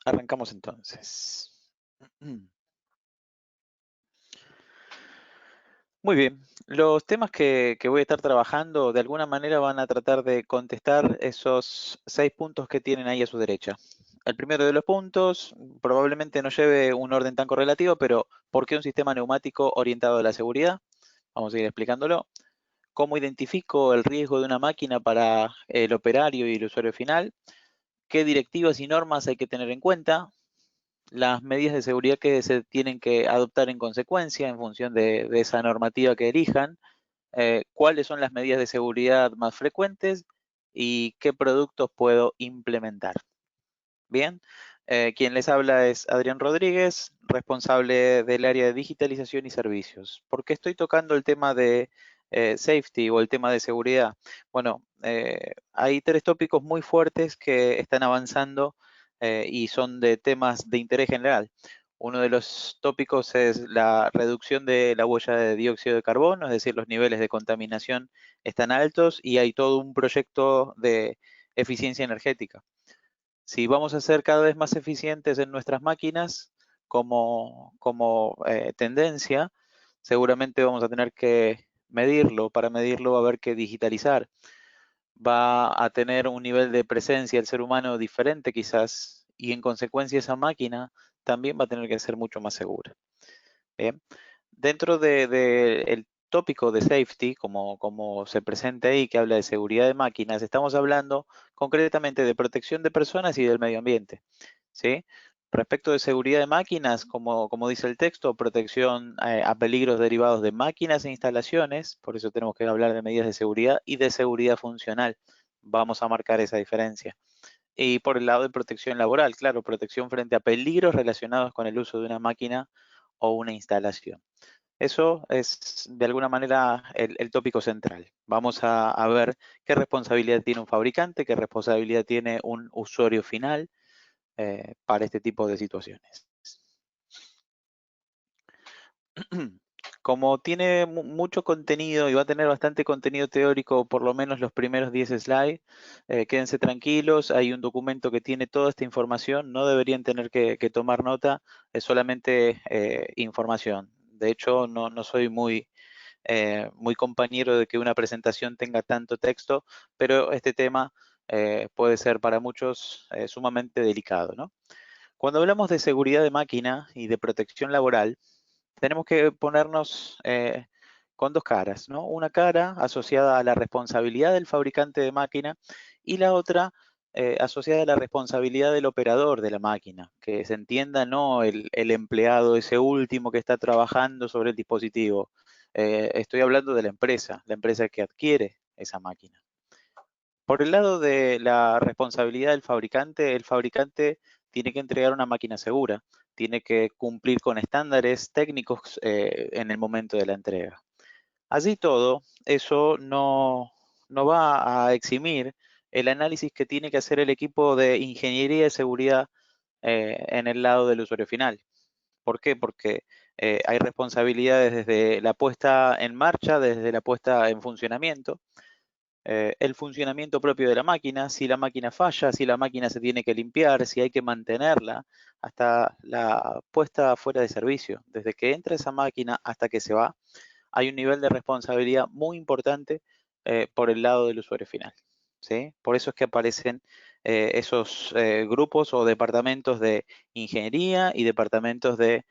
Arrancamos entonces. Muy bien, los temas que voy a estar trabajando de alguna manera van a tratar de contestar esos 6 puntos que tienen ahí a su derecha. El primero de los puntos probablemente no lleve un orden tan correlativo, pero ¿por qué un sistema neumático orientado a la seguridad? Vamos a ir explicándolo. ¿Cómo identifico el riesgo de una máquina para el operario y el usuario final? ¿Qué directivas y normas hay que tener en cuenta? Las medidas de seguridad que se tienen que adoptar en consecuencia en función de esa normativa que elijan, cuáles son las medidas de seguridad más frecuentes y qué productos puedo implementar. Bien, quien les habla es Adrián Rodríguez, responsable del área de digitalización y servicios. ¿Por qué estoy tocando el tema de safety o el tema de seguridad? Bueno, hay 3 tópicos muy fuertes que están avanzando y son de temas de interés general. Uno de los tópicos es la reducción de la huella de dióxido de carbono, es decir, los niveles de contaminación están altos y hay todo un proyecto de eficiencia energética. Si vamos a ser cada vez más eficientes en nuestras máquinas como tendencia, seguramente vamos a tener que medirlo. Para medirlo va a haber que digitalizar. Va a tener un nivel de presencia el ser humano diferente quizás y en consecuencia esa máquina también va a tener que ser mucho más segura. Bien. Dentro del tópico de safety, como se presenta ahí, que habla de seguridad de máquinas, estamos hablando concretamente de protección de personas y del medio ambiente, ¿sí? Respecto de seguridad de máquinas, como dice el texto, protección a peligros derivados de máquinas e instalaciones, por eso tenemos que hablar de medidas de seguridad y de seguridad funcional. Vamos a marcar esa diferencia. Y por el lado de protección laboral, claro, protección frente a peligros relacionados con el uso de una máquina o una instalación. Eso es de alguna manera el tópico central. Vamos a ver qué responsabilidad tiene un fabricante, qué responsabilidad tiene un usuario final para este tipo de situaciones. Como tiene mucho contenido y va a tener bastante contenido teórico, por lo menos los primeros 10 slides, quédense tranquilos, hay un documento que tiene toda esta información, no deberían tener que tomar nota, es solamente información. De hecho, no soy muy compañero de que una presentación tenga tanto texto, pero este tema puede ser para muchos sumamente delicado, ¿no? Cuando hablamos de seguridad de máquina y de protección laboral, tenemos que ponernos con 2 caras, ¿no? Una cara asociada a la responsabilidad del fabricante de máquina y la otra asociada a la responsabilidad del operador de la máquina, que se entienda no el empleado, ese último que está trabajando sobre el dispositivo. Estoy hablando de la empresa que adquiere esa máquina. Por el lado de la responsabilidad del fabricante, el fabricante tiene que entregar una máquina segura, tiene que cumplir con estándares técnicos en el momento de la entrega. Así todo, eso no va a eximir el análisis que tiene que hacer el equipo de ingeniería de seguridad en el lado del usuario final. ¿Por qué? Porque hay responsabilidades desde la puesta en marcha, desde la puesta en funcionamiento, el funcionamiento propio de la máquina, si la máquina falla, si la máquina se tiene que limpiar, si hay que mantenerla, hasta la puesta fuera de servicio. Desde que entra esa máquina hasta que se va, hay un nivel de responsabilidad muy importante por el lado del usuario final. ¿Sí? Por eso es que aparecen esos grupos o departamentos de ingeniería y departamentos de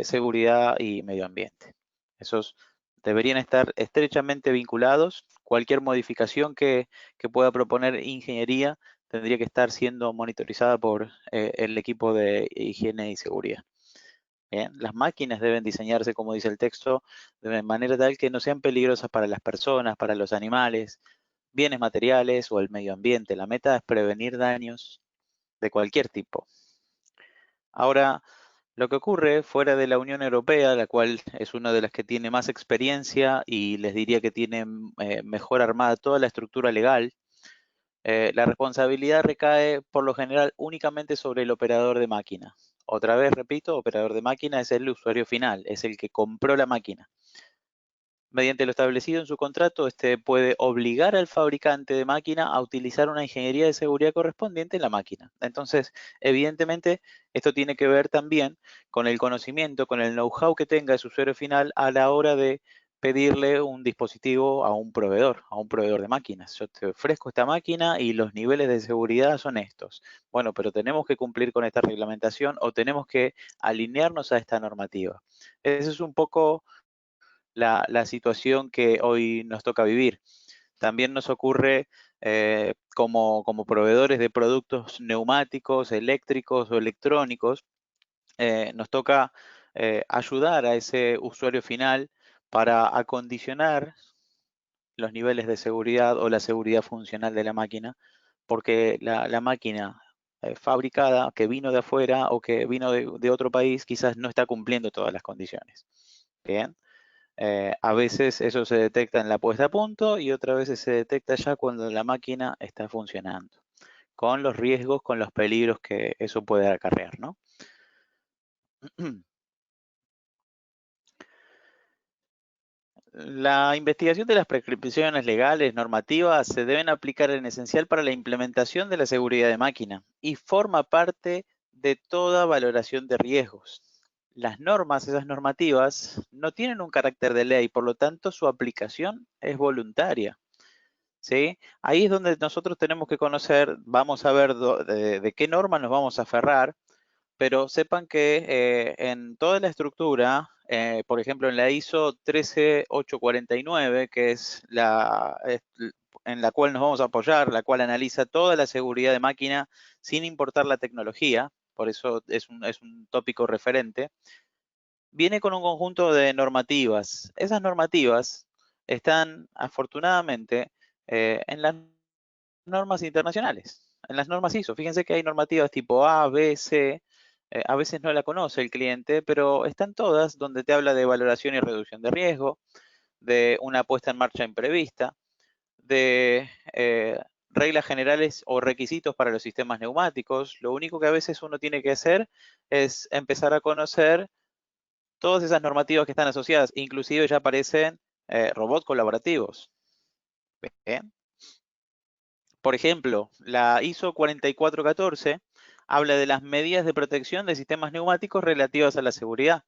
seguridad y medio ambiente. Esos deberían estar estrechamente vinculados. Cualquier modificación que pueda proponer ingeniería tendría que estar siendo monitorizada por el equipo de higiene y seguridad. Bien, las máquinas deben diseñarse, como dice el texto, de manera tal que no sean peligrosas para las personas, para los animales, bienes materiales o el medio ambiente. La meta es prevenir daños de cualquier tipo. Ahora, lo que ocurre fuera de la Unión Europea, la cual es una de las que tiene más experiencia y les diría que tiene mejor armada toda la estructura legal, la responsabilidad recae por lo general únicamente sobre el operador de máquina. Otra vez repito, operador de máquina es el usuario final, es el que compró la máquina. Mediante lo establecido en su contrato, este puede obligar al fabricante de máquina a utilizar una ingeniería de seguridad correspondiente en la máquina. Entonces, evidentemente, esto tiene que ver también con el conocimiento, con el know-how que tenga ese usuario final a la hora de pedirle un dispositivo a un proveedor de máquinas. Yo te ofrezco esta máquina y los niveles de seguridad son estos. Bueno, pero tenemos que cumplir con esta reglamentación o tenemos que alinearnos a esta normativa. Ese es un poco la situación que hoy nos toca vivir. También nos ocurre como proveedores de productos neumáticos, eléctricos o electrónicos, nos toca ayudar a ese usuario final para acondicionar los niveles de seguridad o la seguridad funcional de la máquina, porque la máquina fabricada que vino de afuera o que vino de otro país quizás no está cumpliendo todas las condiciones. Bien. A veces eso se detecta en la puesta a punto y otras veces se detecta ya cuando la máquina está funcionando, con los riesgos, con los peligros que eso puede acarrear, ¿no? La investigación de las prescripciones legales, normativas, se deben aplicar en esencial para la implementación de la seguridad de máquina y forma parte de toda valoración de riesgos. Las normas, esas normativas, no tienen un carácter de ley, por lo tanto su aplicación es voluntaria. ¿Sí? Ahí es donde nosotros tenemos que conocer, vamos a ver de qué norma nos vamos a aferrar, pero sepan que en toda la estructura, por ejemplo, en la ISO 13849, que es en la cual nos vamos a apoyar, la cual analiza toda la seguridad de máquina sin importar la tecnología, por eso es un tópico referente, viene con un conjunto de normativas. Esas normativas están, afortunadamente, en las normas internacionales, en las normas ISO. Fíjense que hay normativas tipo A, B, C, a veces no la conoce el cliente, pero están todas donde te habla de valoración y reducción de riesgo, de una puesta en marcha imprevista, de reglas generales o requisitos para los sistemas neumáticos. Lo único que a veces uno tiene que hacer es empezar a conocer todas esas normativas que están asociadas, inclusive ya aparecen robots colaborativos. ¿Bien? Por ejemplo, la ISO 4414 habla de las medidas de protección de sistemas neumáticos relativas a la seguridad.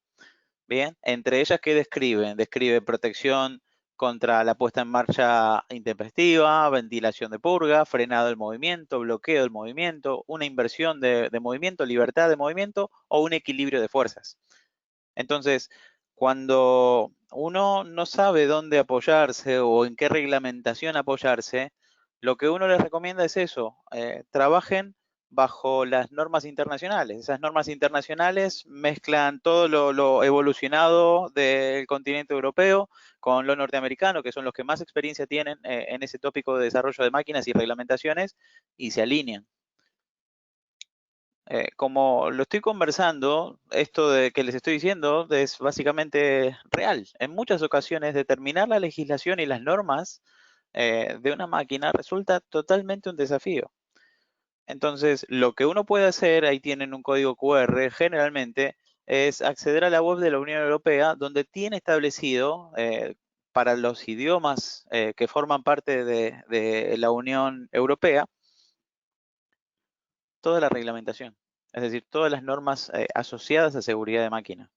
Bien, entre ellas, ¿qué describen? Describe protección contra la puesta en marcha intempestiva, ventilación de purga, frenado del movimiento, bloqueo del movimiento, una inversión de movimiento, libertad de movimiento o un equilibrio de fuerzas. Entonces, cuando uno no sabe dónde apoyarse o en qué reglamentación apoyarse, lo que uno les recomienda es eso, trabajen bajo las normas internacionales. Esas normas internacionales mezclan todo lo evolucionado del continente europeo con lo norteamericano, que son los que más experiencia tienen en ese tópico de desarrollo de máquinas y reglamentaciones, y se alinean. Como lo estoy conversando, esto de que les estoy diciendo es básicamente real. En muchas ocasiones determinar la legislación y las normas de una máquina resulta totalmente un desafío. Entonces, lo que uno puede hacer, ahí tienen un código QR, generalmente, es acceder a la web de la Unión Europea, donde tiene establecido para los idiomas que forman parte de la Unión Europea, toda la reglamentación, es decir, todas las normas asociadas a seguridad de máquina.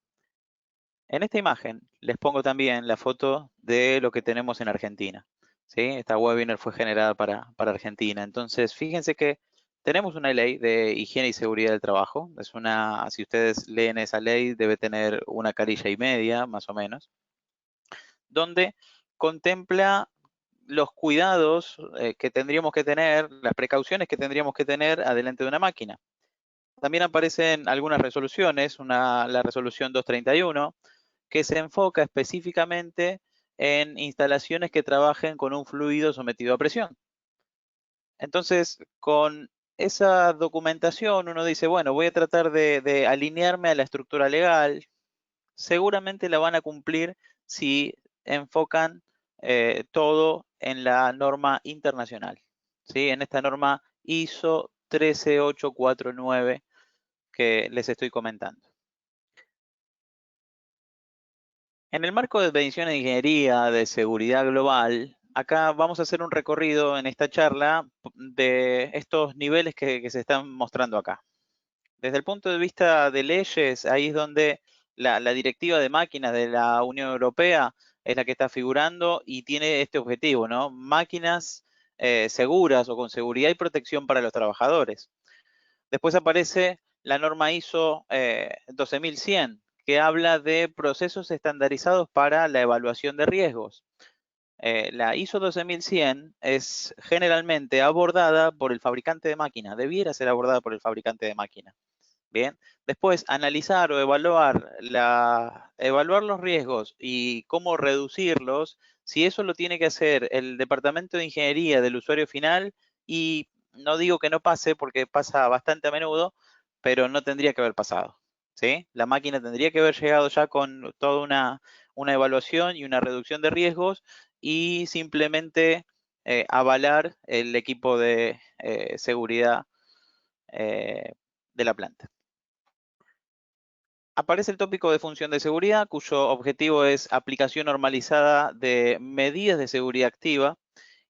En esta imagen les pongo también la foto de lo que tenemos en Argentina. ¿Sí? Esta webinar fue generada para Argentina. Entonces, fíjense que tenemos una ley de higiene y seguridad del trabajo. Es una, si ustedes leen esa ley, debe tener una carilla y media, más o menos, donde contempla los cuidados que tendríamos que tener, las precauciones que tendríamos que tener adelante de una máquina. También aparecen algunas resoluciones, la resolución 231, que se enfoca específicamente en instalaciones que trabajen con un fluido sometido a presión. Entonces, con esa documentación uno dice, bueno, voy a tratar de alinearme a la estructura legal. Seguramente la van a cumplir si enfocan todo en la norma internacional, ¿sí? En esta norma ISO 13849 que les estoy comentando. En el marco de medición de ingeniería de seguridad global, acá vamos a hacer un recorrido en esta charla de estos niveles que se están mostrando acá. Desde el punto de vista de leyes, ahí es donde la directiva de máquinas de la Unión Europea es la que está figurando y tiene este objetivo, ¿no? Máquinas seguras o con seguridad y protección para los trabajadores. Después aparece la norma ISO 12100, que habla de procesos estandarizados para la evaluación de riesgos. La ISO 12100 es generalmente abordada por el fabricante de máquina, debiera ser abordada por el fabricante de máquina. Bien, después analizar o evaluar los riesgos y cómo reducirlos, si eso lo tiene que hacer el departamento de ingeniería del usuario final, y no digo que no pase porque pasa bastante a menudo, pero no tendría que haber pasado, ¿sí? La máquina tendría que haber llegado ya con toda una evaluación y una reducción de riesgos y simplemente avalar el equipo de seguridad de la planta. Aparece el tópico de función de seguridad, cuyo objetivo es aplicación normalizada de medidas de seguridad activa.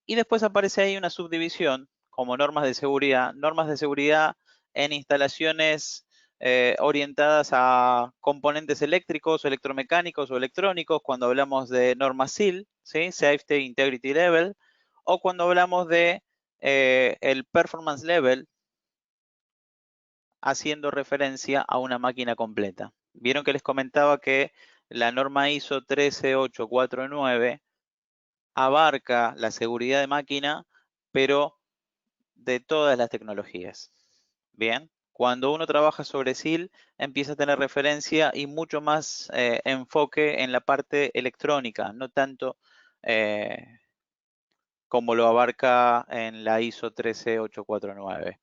Y después aparece ahí una subdivisión como normas de seguridad en instalaciones orientadas a componentes eléctricos, electromecánicos o electrónicos, cuando hablamos de norma SIL, ¿sí? Safety Integrity Level, o cuando hablamos de el Performance Level, haciendo referencia a una máquina completa. Vieron que les comentaba que la norma ISO 13849 abarca la seguridad de máquina, pero de todas las tecnologías. Bien, cuando uno trabaja sobre SIL, empieza a tener referencia y mucho más enfoque en la parte electrónica, no tanto como lo abarca en la ISO 13849.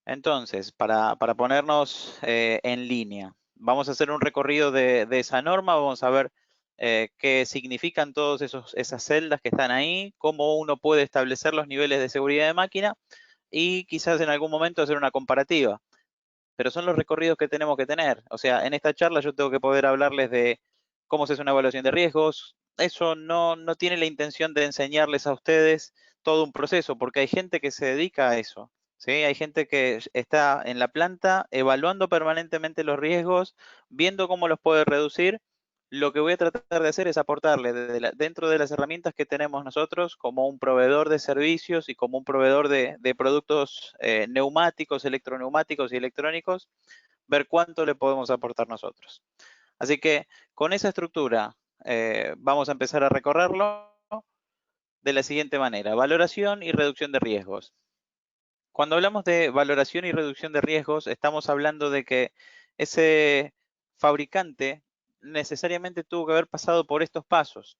Entonces, para ponernos en línea, vamos a hacer un recorrido de esa norma, vamos a ver qué significan todas esas celdas que están ahí, cómo uno puede establecer los niveles de seguridad de máquina y quizás en algún momento hacer una comparativa. Pero son los recorridos que tenemos que tener. O sea, en esta charla yo tengo que poder hablarles de cómo se hace una evaluación de riesgos. Eso no tiene la intención de enseñarles a ustedes todo un proceso, porque hay gente que se dedica a eso. ¿Sí? Hay gente que está en la planta evaluando permanentemente los riesgos, viendo cómo los puede reducir. Lo que voy a tratar de hacer es aportarle dentro de las herramientas que tenemos nosotros como un proveedor de servicios y como un proveedor de productos neumáticos, electroneumáticos y electrónicos, ver cuánto le podemos aportar nosotros. Así que con esa estructura vamos a empezar a recorrerlo de la siguiente manera: valoración y reducción de riesgos. Cuando hablamos de valoración y reducción de riesgos, estamos hablando de que ese fabricante necesariamente tuvo que haber pasado por estos pasos.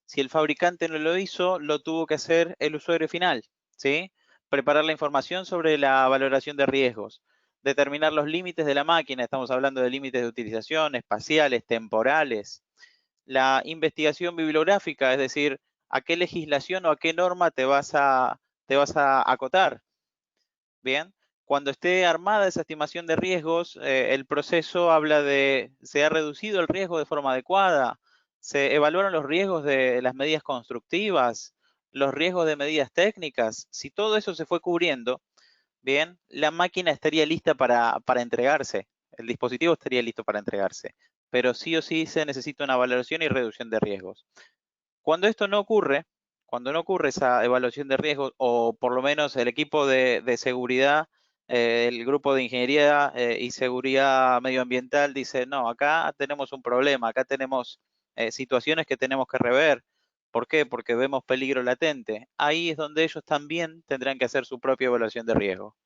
Si el fabricante no lo hizo, lo tuvo que hacer el usuario final, ¿sí? Preparar la información sobre la valoración de riesgos, determinar los límites de la máquina, estamos hablando de límites de utilización, espaciales, temporales. La investigación bibliográfica, es decir, a qué legislación o a qué norma te vas a acotar. Bien, cuando esté armada esa estimación de riesgos, el proceso habla de se ha reducido el riesgo de forma adecuada, se evaluaron los riesgos de las medidas constructivas, los riesgos de medidas técnicas. Si todo eso se fue cubriendo, bien, la máquina estaría lista para entregarse, el dispositivo estaría listo para entregarse, pero sí o sí se necesita una valoración y reducción de riesgos. Cuando esto no ocurre, cuando no ocurre esa evaluación de riesgos, o por lo menos el equipo de seguridad, el grupo de ingeniería y seguridad medioambiental dice, no, acá tenemos un problema, acá tenemos situaciones que tenemos que rever. ¿Por qué? Porque vemos peligro latente. Ahí es donde ellos también tendrán que hacer su propia evaluación de riesgo.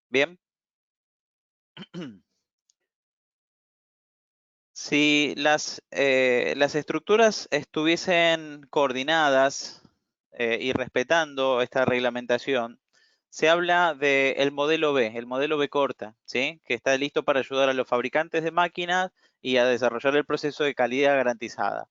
¿Bien? Si las estructuras estuviesen coordinadas y respetando esta reglamentación, se habla del modelo B, el modelo B corta, ¿sí? Que está listo para ayudar a los fabricantes de máquinas y a desarrollar el proceso de calidad garantizada.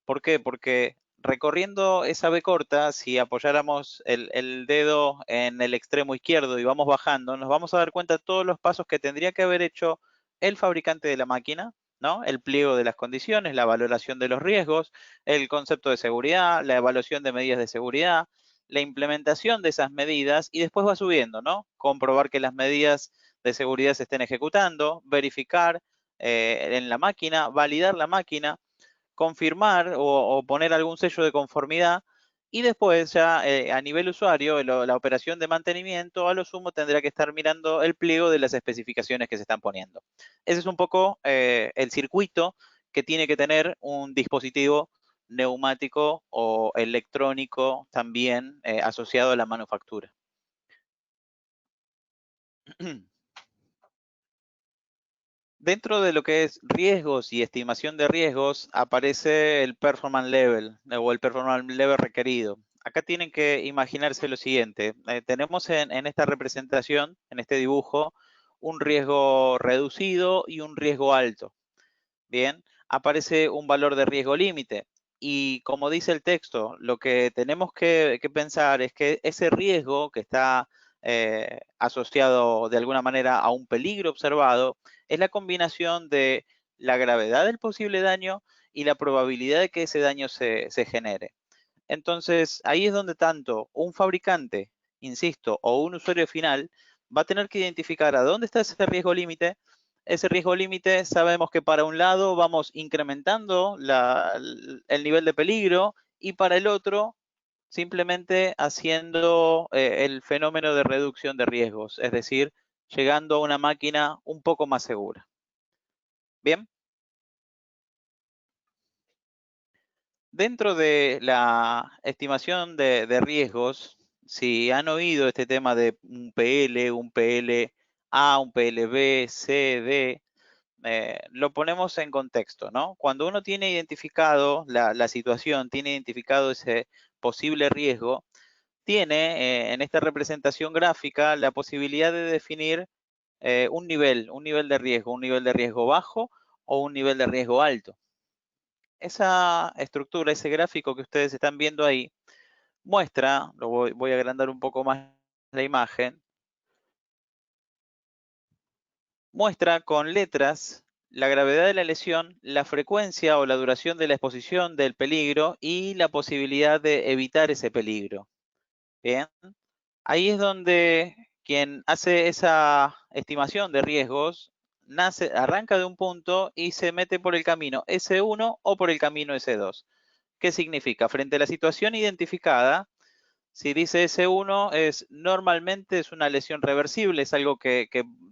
¿Por qué? Porque recorriendo esa B corta, si apoyáramos el dedo en el extremo izquierdo y vamos bajando, nos vamos a dar cuenta de todos los pasos que tendría que haber hecho el fabricante de la máquina, ¿no? El pliego de las condiciones, la valoración de los riesgos, el concepto de seguridad, la evaluación de medidas de seguridad, la implementación de esas medidas y después va subiendo, ¿no? Comprobar que las medidas de seguridad se estén ejecutando, verificar en la máquina, validar la máquina, confirmar o poner algún sello de conformidad y después ya a nivel usuario, la operación de mantenimiento a lo sumo tendrá que estar mirando el pliego de las especificaciones que se están poniendo. Ese es un poco el circuito que tiene que tener un dispositivo neumático o electrónico también asociado a la manufactura. Dentro de lo que es riesgos y estimación de riesgos, aparece el performance level o el performance level requerido. Acá tienen que imaginarse lo siguiente. Tenemos en esta representación, en este dibujo, un riesgo reducido y un riesgo alto. Bien, aparece un valor de riesgo límite. Y como dice el texto, lo que tenemos que pensar es que ese riesgo que está asociado de alguna manera a un peligro observado es la combinación de la gravedad del posible daño y la probabilidad de que ese daño se genere. Entonces, ahí es donde tanto un fabricante, insisto, o un usuario final va a tener que identificar a dónde está ese riesgo límite. Ese riesgo límite sabemos que para un lado vamos incrementando el nivel de peligro y para el otro simplemente haciendo el fenómeno de reducción de riesgos, es decir, llegando a una máquina un poco más segura. Bien. Dentro de la estimación de riesgos, si han oído este tema de un PL, un PLA, un PLB, C, D, lo ponemos en contexto, ¿no? Cuando uno tiene identificado la situación, tiene identificado ese posible riesgo, tiene en esta representación gráfica la posibilidad de definir un nivel un nivel de riesgo bajo o un nivel de riesgo alto. Esa estructura, ese gráfico que ustedes están viendo ahí, muestra, voy a agrandar un poco más la imagen, muestra con letras la gravedad de la lesión, la frecuencia o la duración de la exposición del peligro y la posibilidad de evitar ese peligro. Bien, ahí es donde quien hace esa estimación de riesgos arranca de un punto y se mete por el camino S1 o por el camino S2. ¿Qué significa? Frente a la situación identificada, si dice S1, normalmente es una lesión reversible, es algo que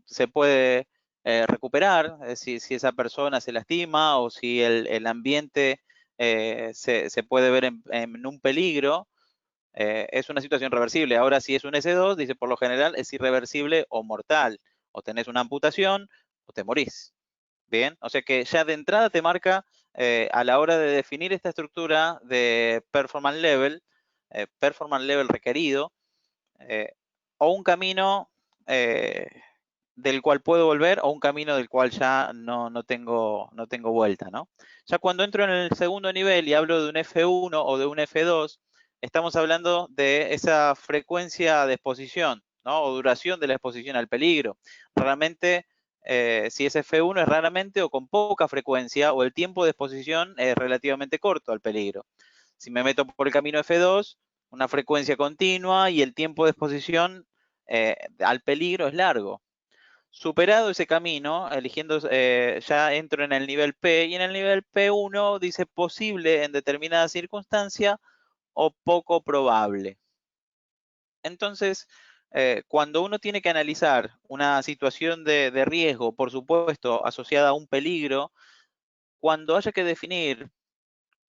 se puede recuperar, si esa persona se lastima o si el ambiente se puede ver en un peligro, es una situación reversible. Ahora, si es un S2, dice por lo general es irreversible o mortal. O tenés una amputación o te morís. Bien, o sea que ya de entrada te marca a la hora de definir esta estructura de performance level requerido, o un camino del cual puedo volver o un camino del cual ya no tengo vuelta, ¿no? Ya cuando entro en el segundo nivel y hablo de un F1 o de un F2, estamos hablando de esa frecuencia de exposición, ¿no? O duración de la exposición al peligro. Realmente, si es F1 es raramente o con poca frecuencia o el tiempo de exposición es relativamente corto al peligro. Si me meto por el camino F2, una frecuencia continua y el tiempo de exposición al peligro es largo. Superado ese camino, eligiendo, ya entro en el nivel P y en el nivel P1 dice posible en determinada circunstancia o poco probable. Entonces, cuando uno tiene que analizar una situación de riesgo, por supuesto, asociada a un peligro, cuando haya que definir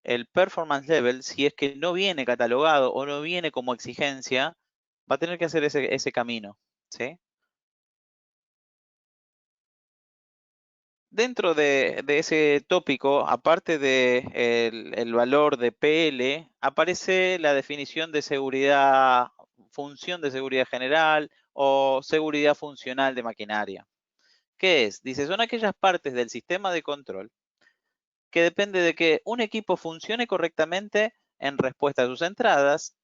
el performance level, si es que no viene catalogado o no viene como exigencia, va a tener que hacer ese camino, ¿sí? Dentro de ese tópico, aparte de el valor de PL, aparece la definición de seguridad, función de seguridad general o seguridad funcional de maquinaria. ¿Qué es? Dice, son aquellas partes del sistema de control que depende de que un equipo funcione correctamente en respuesta a sus entradas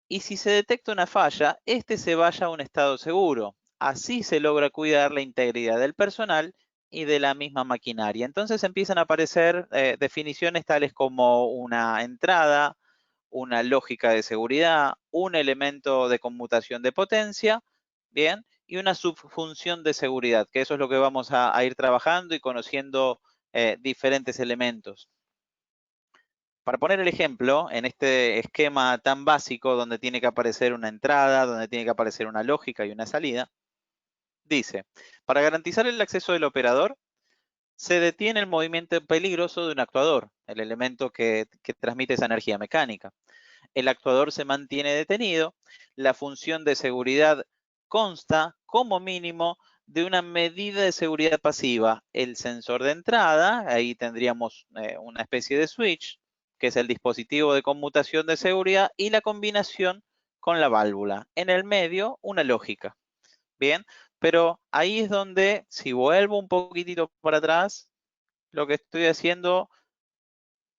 y si se detecta una falla, este se vaya a un estado seguro. Así se logra cuidar la integridad del personal y de la misma maquinaria. Entonces empiezan a aparecer definiciones tales como una entrada, una lógica de seguridad, un elemento de conmutación de potencia, bien, y una subfunción de seguridad, que eso es lo que vamos a ir trabajando y conociendo diferentes elementos. Para poner el ejemplo, en este esquema tan básico donde tiene que aparecer una entrada, donde tiene que aparecer una lógica y una salida, dice, para garantizar el acceso del operador, se detiene el movimiento peligroso de un actuador, el elemento que transmite esa energía mecánica. El actuador se mantiene detenido, la función de seguridad consta, como mínimo, de una medida de seguridad pasiva, el sensor de entrada, ahí tendríamos una especie de switch, que es el dispositivo de conmutación de seguridad, y la combinación con la válvula. En el medio, una lógica. Bien, pero ahí es donde, si vuelvo un poquitito para atrás, lo que estoy haciendo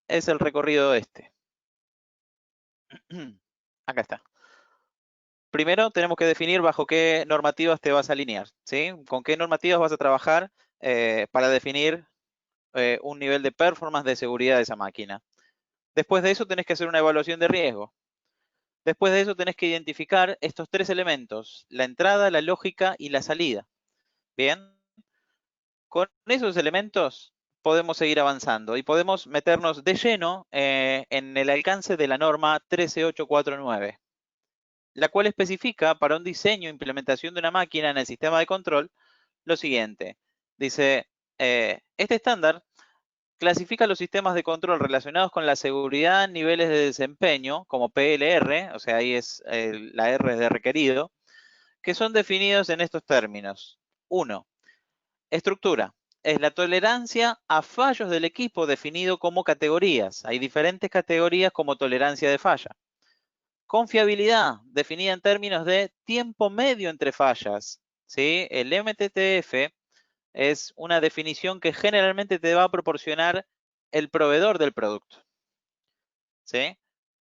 es el recorrido este. Acá está. Primero tenemos que definir bajo qué normativas te vas a alinear, ¿sí? Con qué normativas vas a trabajar para definir un nivel de performance de seguridad de esa máquina. Después de eso tenés que hacer una evaluación de riesgo. Después de eso tenés que identificar estos tres elementos, la entrada, la lógica y la salida. Bien, con esos elementos podemos seguir avanzando y podemos meternos de lleno en el alcance de la norma 13849. La cual especifica para un diseño e implementación de una máquina en el sistema de control lo siguiente. Dice, este estándar clasifica los sistemas de control relacionados con la seguridad en niveles de desempeño, como PLR, o sea, ahí es la R de requerido, que son definidos en estos términos. 1. Estructura. Es la tolerancia a fallos del equipo definido como categorías. Hay diferentes categorías como tolerancia de falla. Confiabilidad, definida en términos de tiempo medio entre fallas. ¿Sí? El MTTF es una definición que generalmente te va a proporcionar el proveedor del producto. ¿Sí?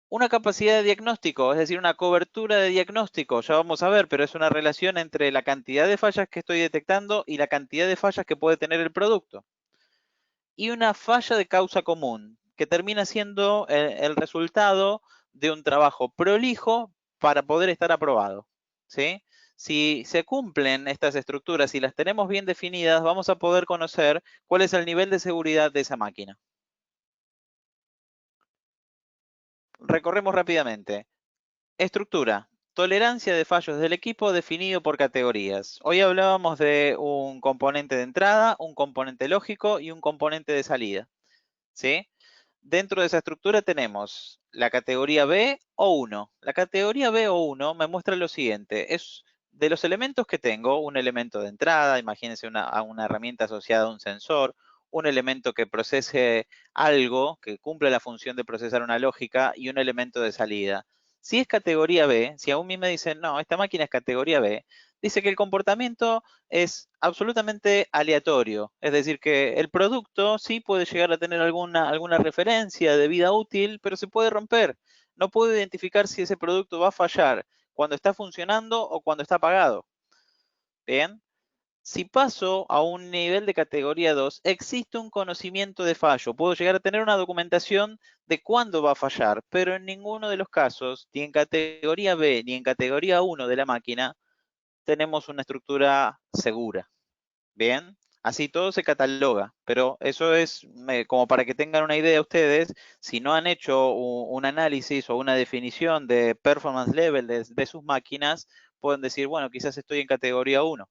Una capacidad de diagnóstico, es decir, una cobertura de diagnóstico, ya vamos a ver, pero es una relación entre la cantidad de fallas que estoy detectando y la cantidad de fallas que puede tener el producto. Y una falla de causa común, que termina siendo el resultado de un trabajo prolijo para poder estar aprobado. ¿Sí? Si se cumplen estas estructuras y las tenemos bien definidas, vamos a poder conocer cuál es el nivel de seguridad de esa máquina. Recorremos rápidamente. Estructura. Tolerancia de fallos del equipo definido por categorías. Hoy hablábamos de un componente de entrada, un componente lógico y un componente de salida. ¿Sí? Dentro de esa estructura tenemos la categoría B o 1. La categoría B o 1 me muestra lo siguiente. Es de los elementos que tengo, un elemento de entrada, imagínense una herramienta asociada a un sensor, un elemento que procese algo, que cumple la función de procesar una lógica y un elemento de salida. Si es categoría B, si aún mí me dicen, no, esta máquina es categoría B, dice que el comportamiento es absolutamente aleatorio. Es decir, que el producto sí puede llegar a tener alguna referencia de vida útil, pero se puede romper. No puedo identificar si ese producto va a fallar cuando está funcionando o cuando está apagado. Bien. Si paso a un nivel de categoría 2, existe un conocimiento de fallo. Puedo llegar a tener una documentación de cuándo va a fallar, pero en ninguno de los casos, ni en categoría B ni en categoría 1 de la máquina, tenemos una estructura segura. Bien, así todo se cataloga, pero eso es como para que tengan una idea ustedes, si no han hecho un análisis o una definición de performance level de sus máquinas, pueden decir, bueno, quizás estoy en categoría 1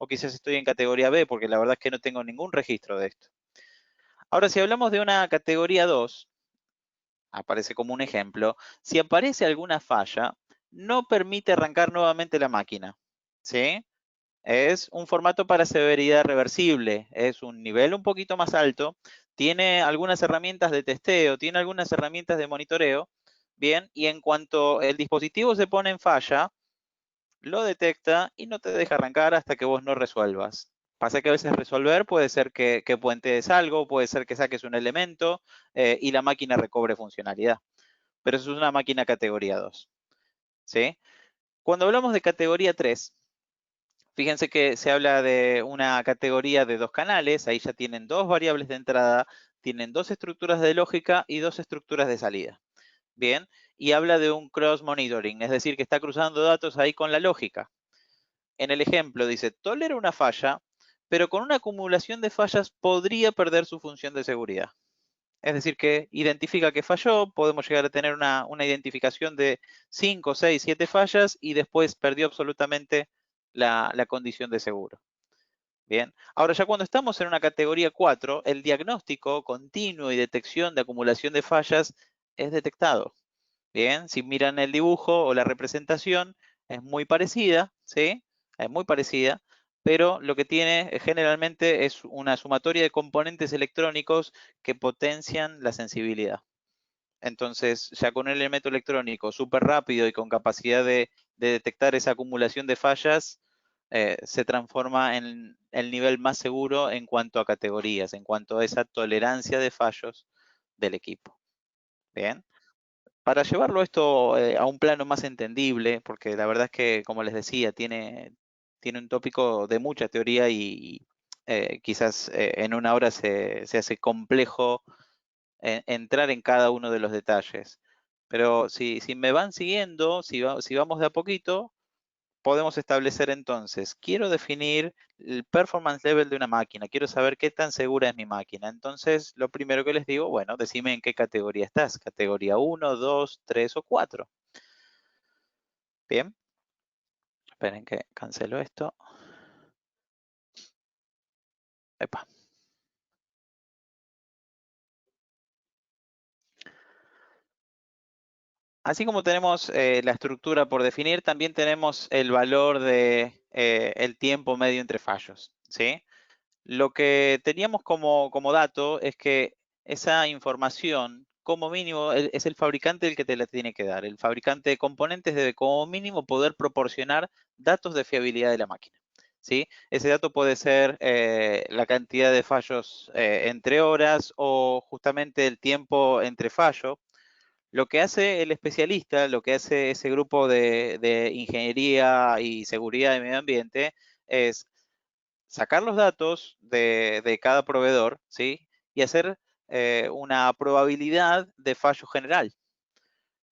o quizás estoy en categoría B, porque la verdad es que no tengo ningún registro de esto. Ahora, si hablamos de una categoría 2, aparece como un ejemplo, si aparece alguna falla, no permite arrancar nuevamente la máquina, ¿sí? Es un formato para severidad reversible, es un nivel un poquito más alto, tiene algunas herramientas de testeo, tiene algunas herramientas de monitoreo, bien, y en cuanto el dispositivo se pone en falla, lo detecta y no te deja arrancar hasta que vos no resuelvas. Pasa que a veces resolver puede ser que puentees algo, puede ser que saques un elemento y la máquina recobre funcionalidad. Pero eso es una máquina categoría 2. ¿Sí? Cuando hablamos de categoría 3, Fíjense que se habla de una categoría de 2 canales, ahí ya tienen 2 variables de entrada, tienen 2 estructuras de lógica y 2 estructuras de salida. Bien, y habla de un cross monitoring, es decir, que está cruzando datos ahí con la lógica. En el ejemplo dice, tolera una falla, pero con una acumulación de fallas podría perder su función de seguridad. Es decir, que identifica que falló, podemos llegar a tener una identificación de 5, 6, 7 fallas y después perdió absolutamente la condición de seguro. Bien, ahora ya cuando estamos en una categoría 4, el diagnóstico continuo y detección de acumulación de fallas es detectado. Bien, si miran el dibujo o la representación, es muy parecida, ¿sí? Es muy parecida, pero lo que tiene generalmente es una sumatoria de componentes electrónicos que potencian la sensibilidad. Entonces, ya con un elemento electrónico súper rápido y con capacidad de detectar esa acumulación de fallas, se transforma en el nivel más seguro en cuanto a categorías, en cuanto a esa tolerancia de fallos del equipo. Bien. Para llevarlo esto a un plano más entendible, porque la verdad es que, como les decía, tiene un tópico de mucha teoría y quizás en una hora se hace complejo entrar en cada uno de los detalles. Pero si me van siguiendo, si vamos de a poquito, podemos establecer entonces, quiero definir el performance level de una máquina, quiero saber qué tan segura es mi máquina. Entonces, lo primero que les digo, bueno, decime en qué categoría estás, categoría 1, 2, 3 o 4. Bien, esperen que cancelo esto. Epa. Así como tenemos la estructura por definir, también tenemos el valor de el tiempo medio entre fallos, ¿sí? Lo que teníamos como dato es que esa información, como mínimo, es el fabricante el que te la tiene que dar. El fabricante de componentes debe, como mínimo, poder proporcionar datos de fiabilidad de la máquina, ¿sí? Ese dato puede ser la cantidad de fallos entre horas o justamente el tiempo entre fallo. Lo que hace el especialista, lo que hace ese grupo de ingeniería y seguridad de medio ambiente es sacar los datos de cada proveedor, ¿sí? Y hacer una probabilidad de fallo general.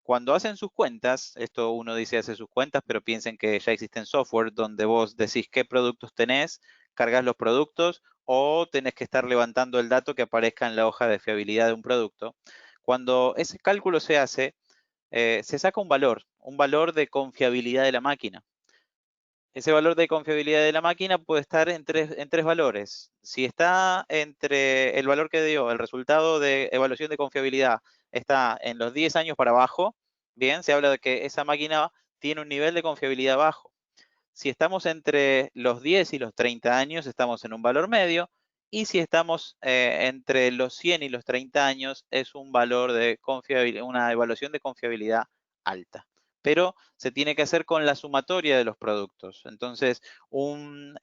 Cuando hacen sus cuentas, esto uno dice hace sus cuentas, pero piensen que ya existen software donde vos decís qué productos tenés, cargas los productos o tenés que estar levantando el dato que aparezca en la hoja de fiabilidad de un producto. Cuando ese cálculo se hace, se saca un valor de confiabilidad de la máquina. Ese valor de confiabilidad de la máquina puede estar en tres valores. Si está entre el valor que dio el resultado de evaluación de confiabilidad está en los 10 años para abajo, bien, se habla de que esa máquina tiene un nivel de confiabilidad bajo. Si estamos entre los 10 y los 30 años, estamos en un valor medio. Y si estamos entre los 100 y los 30 años, es un valor de confiabilidad, una evaluación de confiabilidad alta. Pero se tiene que hacer con la sumatoria de los productos. Entonces, un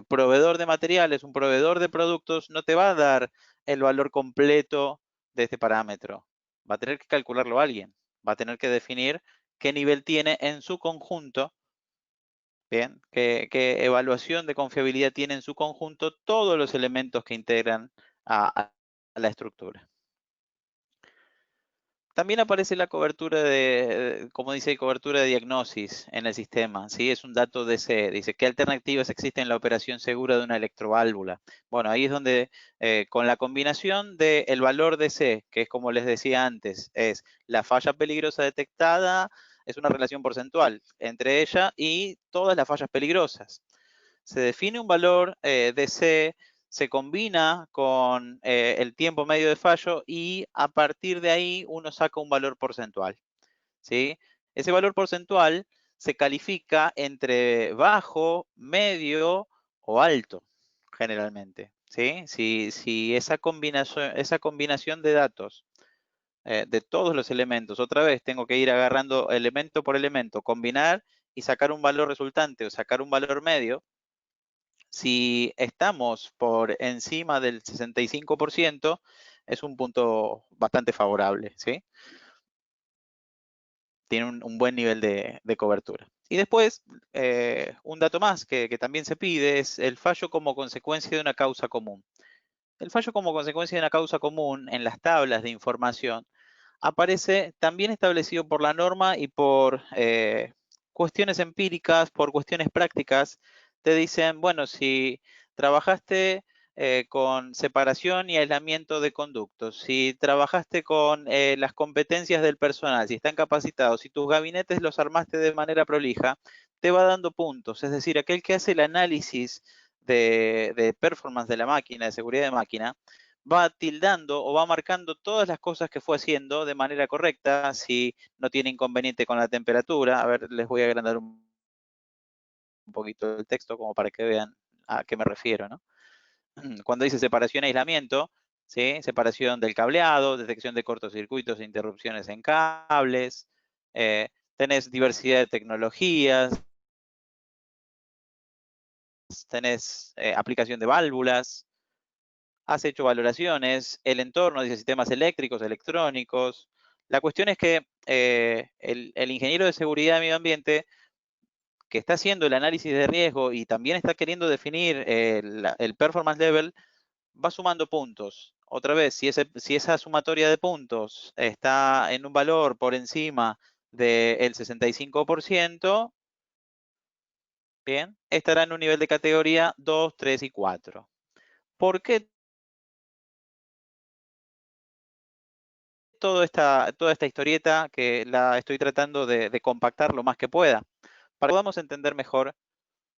proveedor de materiales, un proveedor de productos, no te va a dar el valor completo de este parámetro. Va a tener que calcularlo alguien. Va a tener que definir qué nivel tiene en su conjunto. Bien, ¿qué evaluación de confiabilidad tiene en su conjunto todos los elementos que integran a la estructura? También aparece la cobertura como dice, cobertura de diagnosis en el sistema, ¿sí? Es un dato DC, dice, ¿qué alternativas existen en la operación segura de una electroválvula? Bueno, ahí es donde, con la combinación del valor DC, que es como les decía antes, es la falla peligrosa detectada, es una relación porcentual entre ella y todas las fallas peligrosas. Se define un valor DC, se combina con el tiempo medio de fallo y a partir de ahí uno saca un valor porcentual, ¿sí? Ese valor porcentual se califica entre bajo, medio o alto, generalmente, ¿sí? Si esa combinación de datos de todos los elementos, otra vez tengo que ir agarrando elemento por elemento, combinar y sacar un valor resultante o sacar un valor medio. Si estamos por encima del 65%, es un punto bastante favorable, ¿sí? Tiene un buen nivel de cobertura. Y después, un dato más que también se pide es el fallo como consecuencia de una causa común. El fallo como consecuencia de una causa común en las tablas de información aparece también establecido por la norma y por cuestiones empíricas, por cuestiones prácticas. Te dicen, bueno, si trabajaste con separación y aislamiento de conductos, si trabajaste con las competencias del personal, si están capacitados, si tus gabinetes los armaste de manera prolija, te va dando puntos. Es decir, aquel que hace el análisis de performance de la máquina, de seguridad de máquina, va tildando o va marcando todas las cosas que fue haciendo de manera correcta, si no tiene inconveniente con la temperatura. A ver, les voy a agrandar un poquito el texto como para que vean a qué me refiero, ¿no? Cuando dice separación e aislamiento, ¿sí? Separación del cableado, detección de cortocircuitos e interrupciones en cables, tenés diversidad de tecnologías, tenés aplicación de válvulas, has hecho valoraciones, el entorno, dice sistemas eléctricos, electrónicos. La cuestión es que el ingeniero de seguridad de medio ambiente que está haciendo el análisis de riesgo y también está queriendo definir el performance level, va sumando puntos. Otra vez, si esa sumatoria de puntos está en un valor por encima del 65%, bien, estará en un nivel de categoría 2, 3 y 4. ¿Por qué toda esta historieta que la estoy tratando de compactar lo más que pueda? Para que podamos entender mejor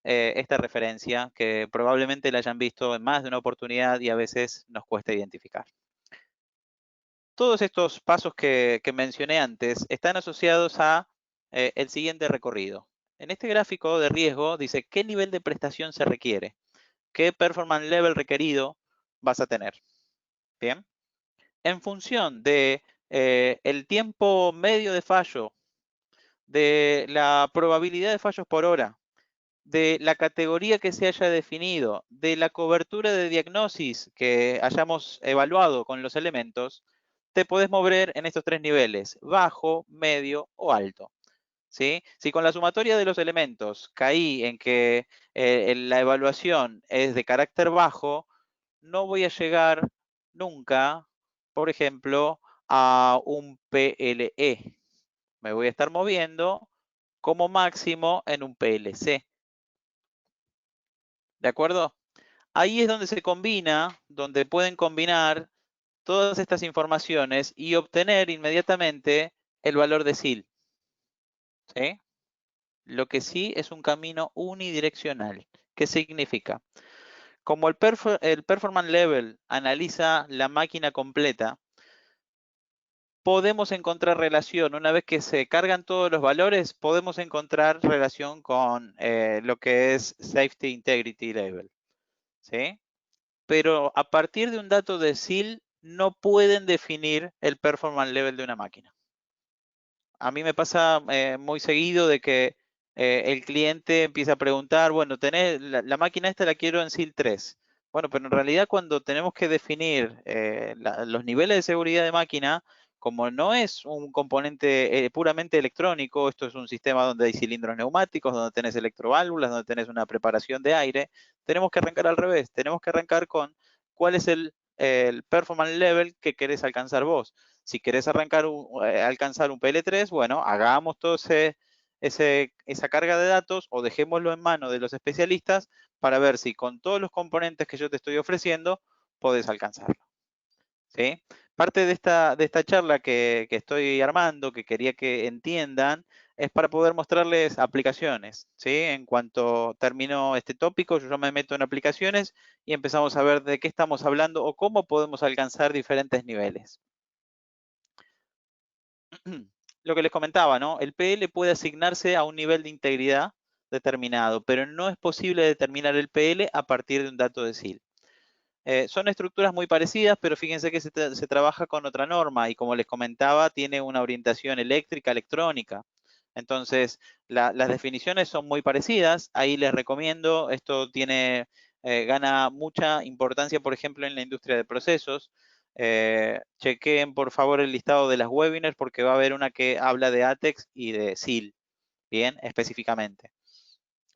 esta referencia, que probablemente la hayan visto en más de una oportunidad y a veces nos cuesta identificar. Todos estos pasos que mencioné antes están asociados a el siguiente recorrido. En este gráfico de riesgo dice qué nivel de prestación se requiere, qué performance level requerido vas a tener. Bien. En función de el tiempo medio de fallo, de la probabilidad de fallos por hora, de la categoría que se haya definido, de la cobertura de diagnosis que hayamos evaluado con los elementos, te podés mover en estos tres niveles: bajo, medio o alto. ¿Sí? Si con la sumatoria de los elementos caí en que la evaluación es de carácter bajo, no voy a llegar nunca, por ejemplo, a un PLE. Me voy a estar moviendo como máximo en un PLC. ¿De acuerdo? Ahí es donde se combina, donde pueden combinar todas estas informaciones y obtener inmediatamente el valor de SIL. ¿Sí? Lo que sí es un camino unidireccional. ¿Qué significa? Como el performance level analiza la máquina completa, podemos encontrar relación. Una vez que se cargan todos los valores, podemos encontrar relación con lo que es Safety Integrity Level. ¿Sí? Pero a partir de un dato de SIL no pueden definir el performance level de una máquina. A mí me pasa muy seguido de que el cliente empieza a preguntar, bueno, tenés, la máquina esta la quiero en SIL 3. Bueno, pero en realidad cuando tenemos que definir los niveles de seguridad de máquina, como no es un componente puramente electrónico, esto es un sistema donde hay cilindros neumáticos, donde tenés electroválvulas, donde tenés una preparación de aire, tenemos que arrancar al revés, tenemos que arrancar con cuál es el performance level que querés alcanzar vos. Si querés alcanzar un PL3, bueno, hagamos todo esa carga de datos o dejémoslo en manos de los especialistas para ver si con todos los componentes que yo te estoy ofreciendo podés alcanzarlo. ¿Sí? Parte de esta charla que estoy armando, que quería que entiendan, es para poder mostrarles aplicaciones. ¿Sí? En cuanto termino este tópico, yo me meto en aplicaciones y empezamos a ver de qué estamos hablando o cómo podemos alcanzar diferentes niveles. Lo que les comentaba, ¿no? El PL puede asignarse a un nivel de integridad determinado, pero no es posible determinar el PL a partir de un dato de SIL. Son estructuras muy parecidas, pero fíjense que se trabaja con otra norma y, como les comentaba, tiene una orientación eléctrica, electrónica. Entonces, las definiciones son muy parecidas. Ahí les recomiendo, esto gana mucha importancia, por ejemplo, en la industria de procesos. Chequeen, por favor, el listado de las webinars porque va a haber una que habla de ATEX y de SIL. bien, específicamente.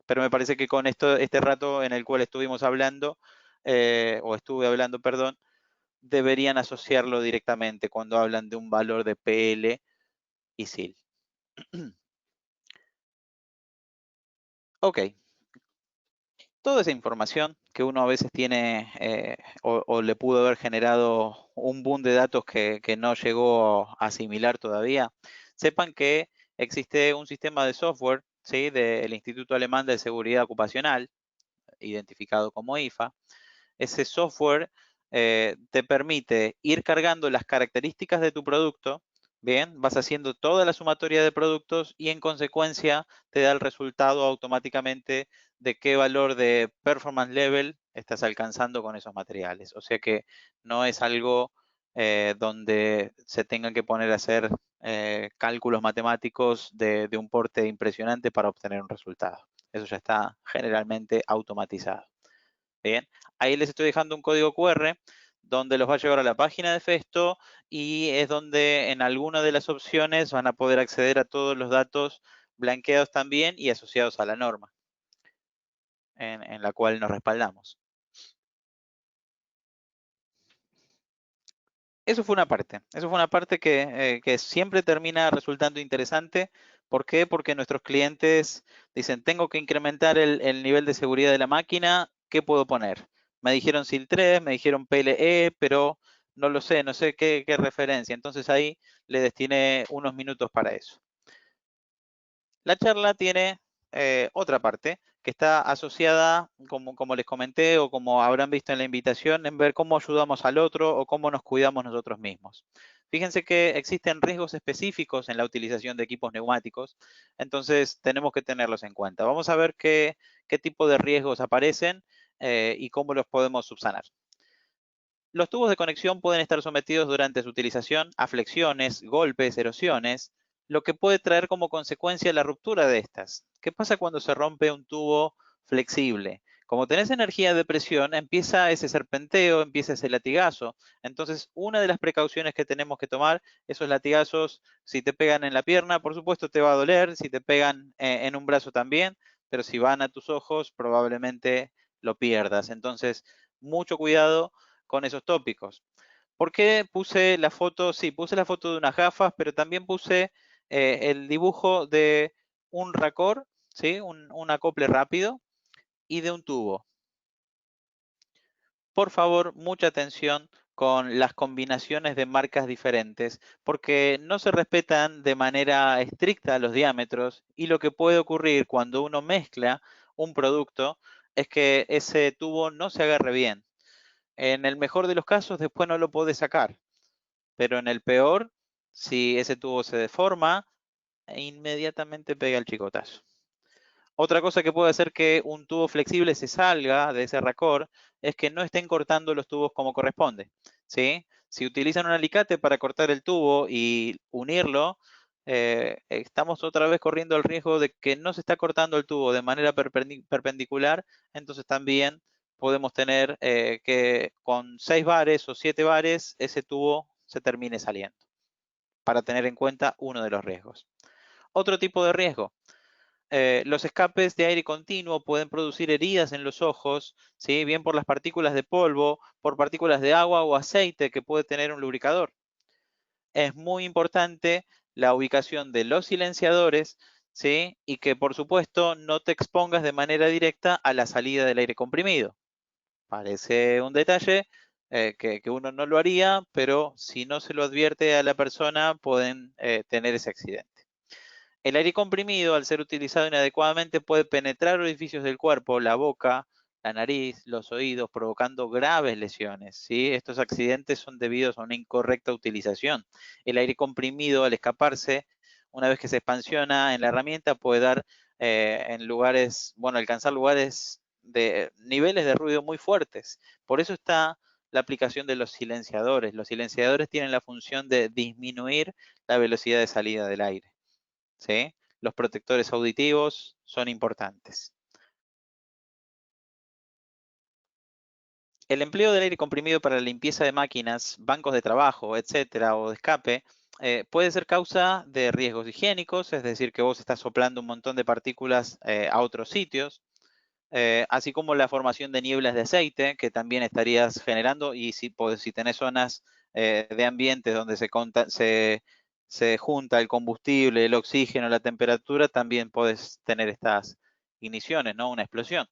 Pero me parece que con este rato en el cual estuvimos hablando, o estuve hablando, perdón, deberían asociarlo directamente cuando hablan de un valor de PL y SIL. Ok, toda esa información que uno a veces tiene o le pudo haber generado un boom de datos que no llegó a asimilar todavía, sepan que existe un sistema de software, ¿sí?, del Instituto Alemán de Seguridad Ocupacional, identificado como IFA. Ese software te permite ir cargando las características de tu producto, bien, vas haciendo toda la sumatoria de productos y en consecuencia te da el resultado automáticamente de qué valor de performance level estás alcanzando con esos materiales. O sea que no es algo donde se tengan que poner a hacer cálculos matemáticos de un porte impresionante para obtener un resultado. Eso ya está generalmente automatizado. Bien, ahí les estoy dejando un código QR donde los va a llevar a la página de Festo y es donde en alguna de las opciones van a poder acceder a todos los datos blanqueados también y asociados a la norma en la cual nos respaldamos. Eso fue una parte que siempre termina resultando interesante. ¿Por qué? Porque nuestros clientes dicen, tengo que incrementar el nivel de seguridad de la máquina, ¿qué puedo poner? Me dijeron SIL 3, me dijeron PLE, pero no lo sé, no sé qué referencia. Entonces ahí le destiné unos minutos para eso. La charla tiene otra parte que está asociada, como les comenté o como habrán visto en la invitación, en ver cómo ayudamos al otro o cómo nos cuidamos nosotros mismos. Fíjense que existen riesgos específicos en la utilización de equipos neumáticos, entonces tenemos que tenerlos en cuenta. Vamos a ver qué tipo de riesgos aparecen y cómo los podemos subsanar. Los tubos de conexión pueden estar sometidos durante su utilización a flexiones, golpes, erosiones, lo que puede traer como consecuencia la ruptura de estas. ¿Qué pasa cuando se rompe un tubo flexible? Como tenés energía de presión, empieza ese serpenteo, empieza ese latigazo. Entonces, una de las precauciones que tenemos que tomar, esos latigazos, si te pegan en la pierna, por supuesto te va a doler, si te pegan en un brazo también, pero si van a tus ojos, probablemente lo pierdas. Entonces, mucho cuidado con esos tópicos. ¿Por qué puse la foto? Sí, puse la foto de unas gafas, pero también puse el dibujo de un racor, ¿sí? Un acople rápido y de un tubo. Por favor, mucha atención con las combinaciones de marcas diferentes, porque no se respetan de manera estricta los diámetros y lo que puede ocurrir cuando uno mezcla un producto es que ese tubo no se agarre bien. En el mejor de los casos, después no lo podés sacar, pero en el peor, si ese tubo se deforma, inmediatamente pega el chicotazo. Otra cosa que puede hacer que un tubo flexible se salga de ese racor es que no estén cortando los tubos como corresponde, ¿sí? Si utilizan un alicate para cortar el tubo y unirlo, estamos otra vez corriendo el riesgo de que no se está cortando el tubo de manera perpendicular, entonces también podemos tener que con 6 bares o 7 bares ese tubo se termine saliendo, para tener en cuenta uno de los riesgos. Otro tipo de riesgo, los escapes de aire continuo pueden producir heridas en los ojos, ¿sí? Bien por las partículas de polvo, por partículas de agua o aceite que puede tener un lubricador. Es muy importante la ubicación de los silenciadores, ¿sí? Y que por supuesto no te expongas de manera directa a la salida del aire comprimido. Parece un detalle que uno no lo haría, pero si no se lo advierte a la persona pueden tener ese accidente. El aire comprimido, al ser utilizado inadecuadamente, puede penetrar orificios del cuerpo, la boca, la nariz, los oídos, provocando graves lesiones, ¿sí? Estos accidentes son debidos a una incorrecta utilización. El aire comprimido, al escaparse, una vez que se expansiona en la herramienta, puede dar en lugares, bueno, alcanzar lugares de niveles de ruido muy fuertes. Por eso está la aplicación de los silenciadores. Los silenciadores tienen la función de disminuir la velocidad de salida del aire. ¿Sí? Los protectores auditivos son importantes. El empleo del aire comprimido para la limpieza de máquinas, bancos de trabajo, etcétera, o de escape, puede ser causa de riesgos higiénicos, es decir, que vos estás soplando un montón de partículas a otros sitios, así como la formación de nieblas de aceite, que también estarías generando, y si tenés zonas de ambientes donde se junta el combustible, el oxígeno, la temperatura, también podés tener estas igniciones, ¿no? Una explosión.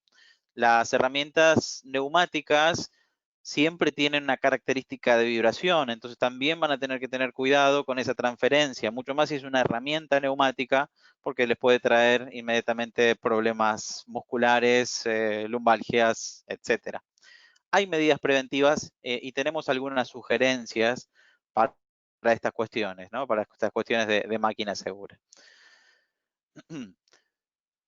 Las herramientas neumáticas siempre tienen una característica de vibración, entonces también van a tener que tener cuidado con esa transferencia, mucho más si es una herramienta neumática, porque les puede traer inmediatamente problemas musculares, lumbalgias, etcétera. Hay medidas preventivas y tenemos algunas sugerencias para estas cuestiones, ¿no? Para estas cuestiones de máquina segura.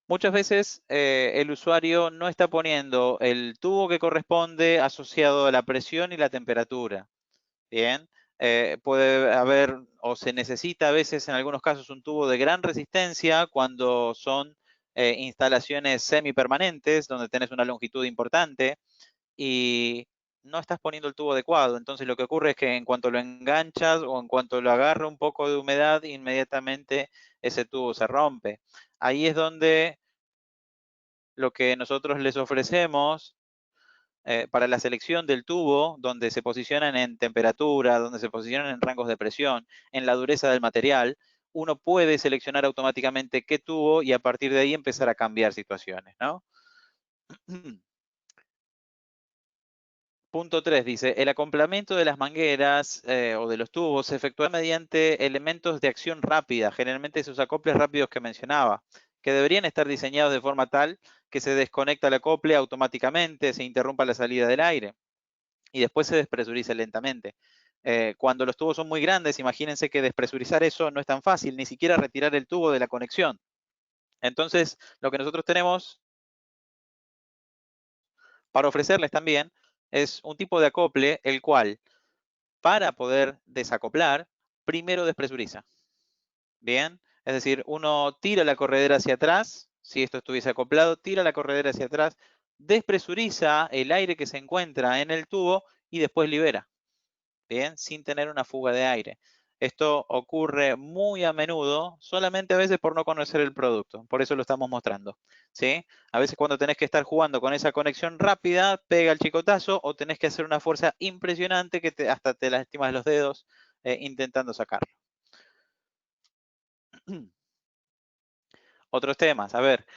Muchas veces el usuario no está poniendo el tubo que corresponde asociado a la presión y la temperatura. Bien, puede haber o se necesita a veces en algunos casos un tubo de gran resistencia cuando son instalaciones semipermanentes donde tenés una longitud importante y no estás poniendo el tubo adecuado. Entonces lo que ocurre es que en cuanto lo enganchas o en cuanto lo agarra un poco de humedad, inmediatamente ese tubo se rompe. Ahí es donde lo que nosotros les ofrecemos para la selección del tubo, donde se posicionan en temperatura, donde se posicionan en rangos de presión, en la dureza del material, uno puede seleccionar automáticamente qué tubo y a partir de ahí empezar a cambiar situaciones, ¿no? Punto 3 dice, el acoplamiento de las mangueras o de los tubos se efectúa mediante elementos de acción rápida, generalmente esos acoples rápidos que mencionaba, que deberían estar diseñados de forma tal que se desconecta el acople automáticamente, se interrumpa la salida del aire y después se despresuriza lentamente. Cuando los tubos son muy grandes, imagínense que despresurizar eso no es tan fácil, ni siquiera retirar el tubo de la conexión. Entonces, lo que nosotros tenemos para ofrecerles también es un tipo de acople, el cual, para poder desacoplar, primero despresuriza. Bien, es decir, uno tira la corredera hacia atrás, si esto estuviese acoplado, tira la corredera hacia atrás, despresuriza el aire que se encuentra en el tubo y después libera. Bien, sin tener una fuga de aire. Esto ocurre muy a menudo, solamente a veces por no conocer el producto, por eso lo estamos mostrando, ¿sí? A veces cuando tenés que estar jugando con esa conexión rápida, pega el chicotazo o tenés que hacer una fuerza impresionante que hasta te lastimas los dedos intentando sacarlo. Otros temas, a ver,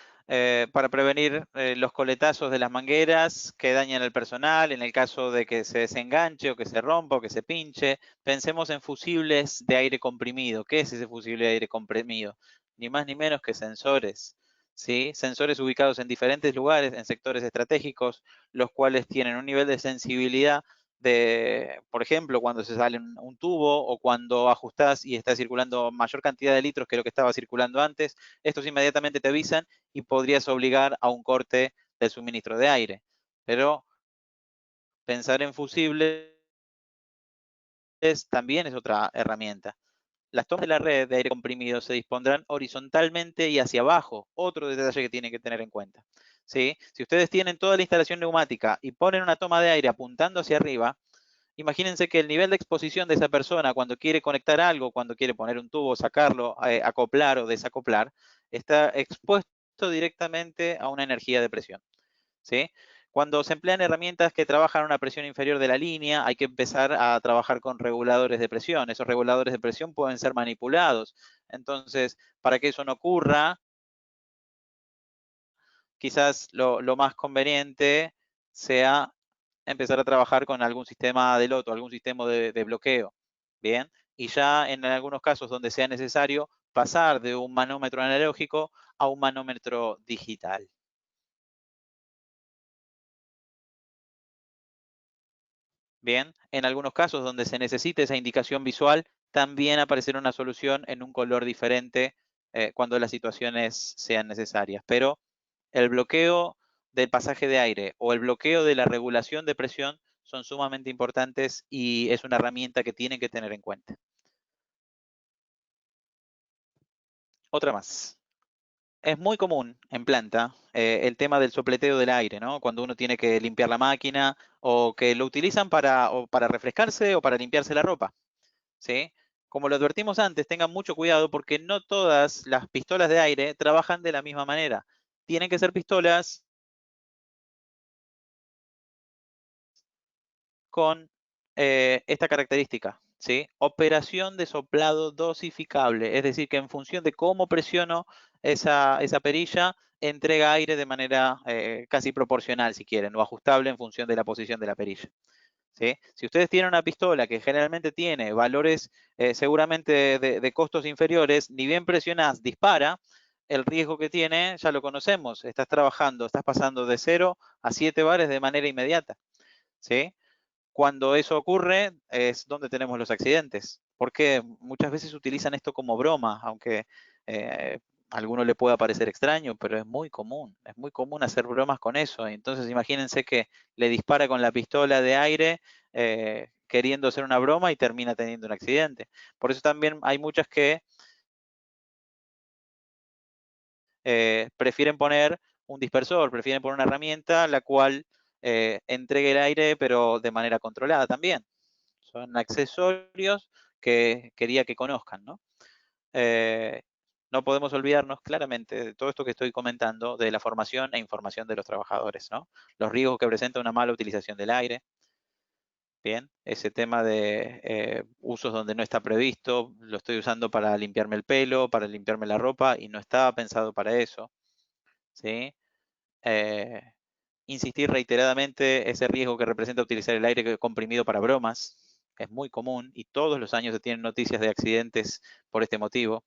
para prevenir los coletazos de las mangueras que dañan al personal, en el caso de que se desenganche o que se rompa o que se pinche, pensemos en fusibles de aire comprimido. ¿Qué es ese fusible de aire comprimido? Ni más ni menos que sensores, ¿sí? Sensores ubicados en diferentes lugares, en sectores estratégicos, los cuales tienen un nivel de sensibilidad de, por ejemplo, cuando se sale un tubo o cuando ajustás y está circulando mayor cantidad de litros que lo que estaba circulando antes, estos inmediatamente te avisan y podrías obligar a un corte del suministro de aire. Pero pensar en fusibles también es otra herramienta. Las tomas de la red de aire comprimido se dispondrán horizontalmente y hacia abajo, otro detalle que tienen que tener en cuenta. ¿Sí? Si ustedes tienen toda la instalación neumática y ponen una toma de aire apuntando hacia arriba, imagínense que el nivel de exposición de esa persona cuando quiere conectar algo, cuando quiere poner un tubo, sacarlo, acoplar o desacoplar, está expuesto directamente a una energía de presión, ¿sí? Cuando se emplean herramientas que trabajan a una presión inferior de la línea, hay que empezar a trabajar con reguladores de presión. Esos reguladores de presión pueden ser manipulados. Entonces, para que eso no ocurra, quizás lo más conveniente sea empezar a trabajar con algún sistema de loto, algún sistema de bloqueo, ¿bien? Y ya en algunos casos donde sea necesario, pasar de un manómetro analógico a un manómetro digital. Bien, en algunos casos donde se necesite esa indicación visual, también aparecerá una solución en un color diferente cuando las situaciones sean necesarias. Pero el bloqueo del pasaje de aire o el bloqueo de la regulación de presión son sumamente importantes y es una herramienta que tienen que tener en cuenta. Otra más. Es muy común en planta el tema del sopleteo del aire, ¿no? Cuando uno tiene que limpiar la máquina o que lo utilizan para refrescarse o para limpiarse la ropa, ¿sí? Como lo advertimos antes, tengan mucho cuidado porque no todas las pistolas de aire trabajan de la misma manera. Tienen que ser pistolas con esta característica, ¿sí? Operación de soplado dosificable, es decir, que en función de cómo presiono esa perilla, entrega aire de manera casi proporcional, si quieren, o ajustable en función de la posición de la perilla. ¿Sí? Si ustedes tienen una pistola que generalmente tiene valores seguramente de costos inferiores, ni bien presionás, dispara, el riesgo que tiene ya lo conocemos. Estás trabajando, estás pasando de 0 a 7 bares de manera inmediata. ¿Sí? Cuando eso ocurre es donde tenemos los accidentes, porque muchas veces utilizan esto como broma, aunque a alguno le pueda parecer extraño, pero es muy común hacer bromas con eso. Entonces imagínense que le dispara con la pistola de aire queriendo hacer una broma y termina teniendo un accidente. Por eso también hay muchas que prefieren poner un dispersor, prefieren poner una herramienta la cual entregue el aire pero de manera controlada también. Son accesorios que quería que conozcan, ¿no? No podemos olvidarnos claramente de todo esto que estoy comentando, de la formación e información de los trabajadores, ¿no? Los riesgos que presenta una mala utilización del aire, bien, ese tema de usos donde no está previsto, lo estoy usando para limpiarme el pelo, para limpiarme la ropa y no estaba pensado para eso, ¿sí? Eh, insistir reiteradamente ese riesgo que representa utilizar el aire comprimido para bromas. Es muy común y todos los años se tienen noticias de accidentes por este motivo.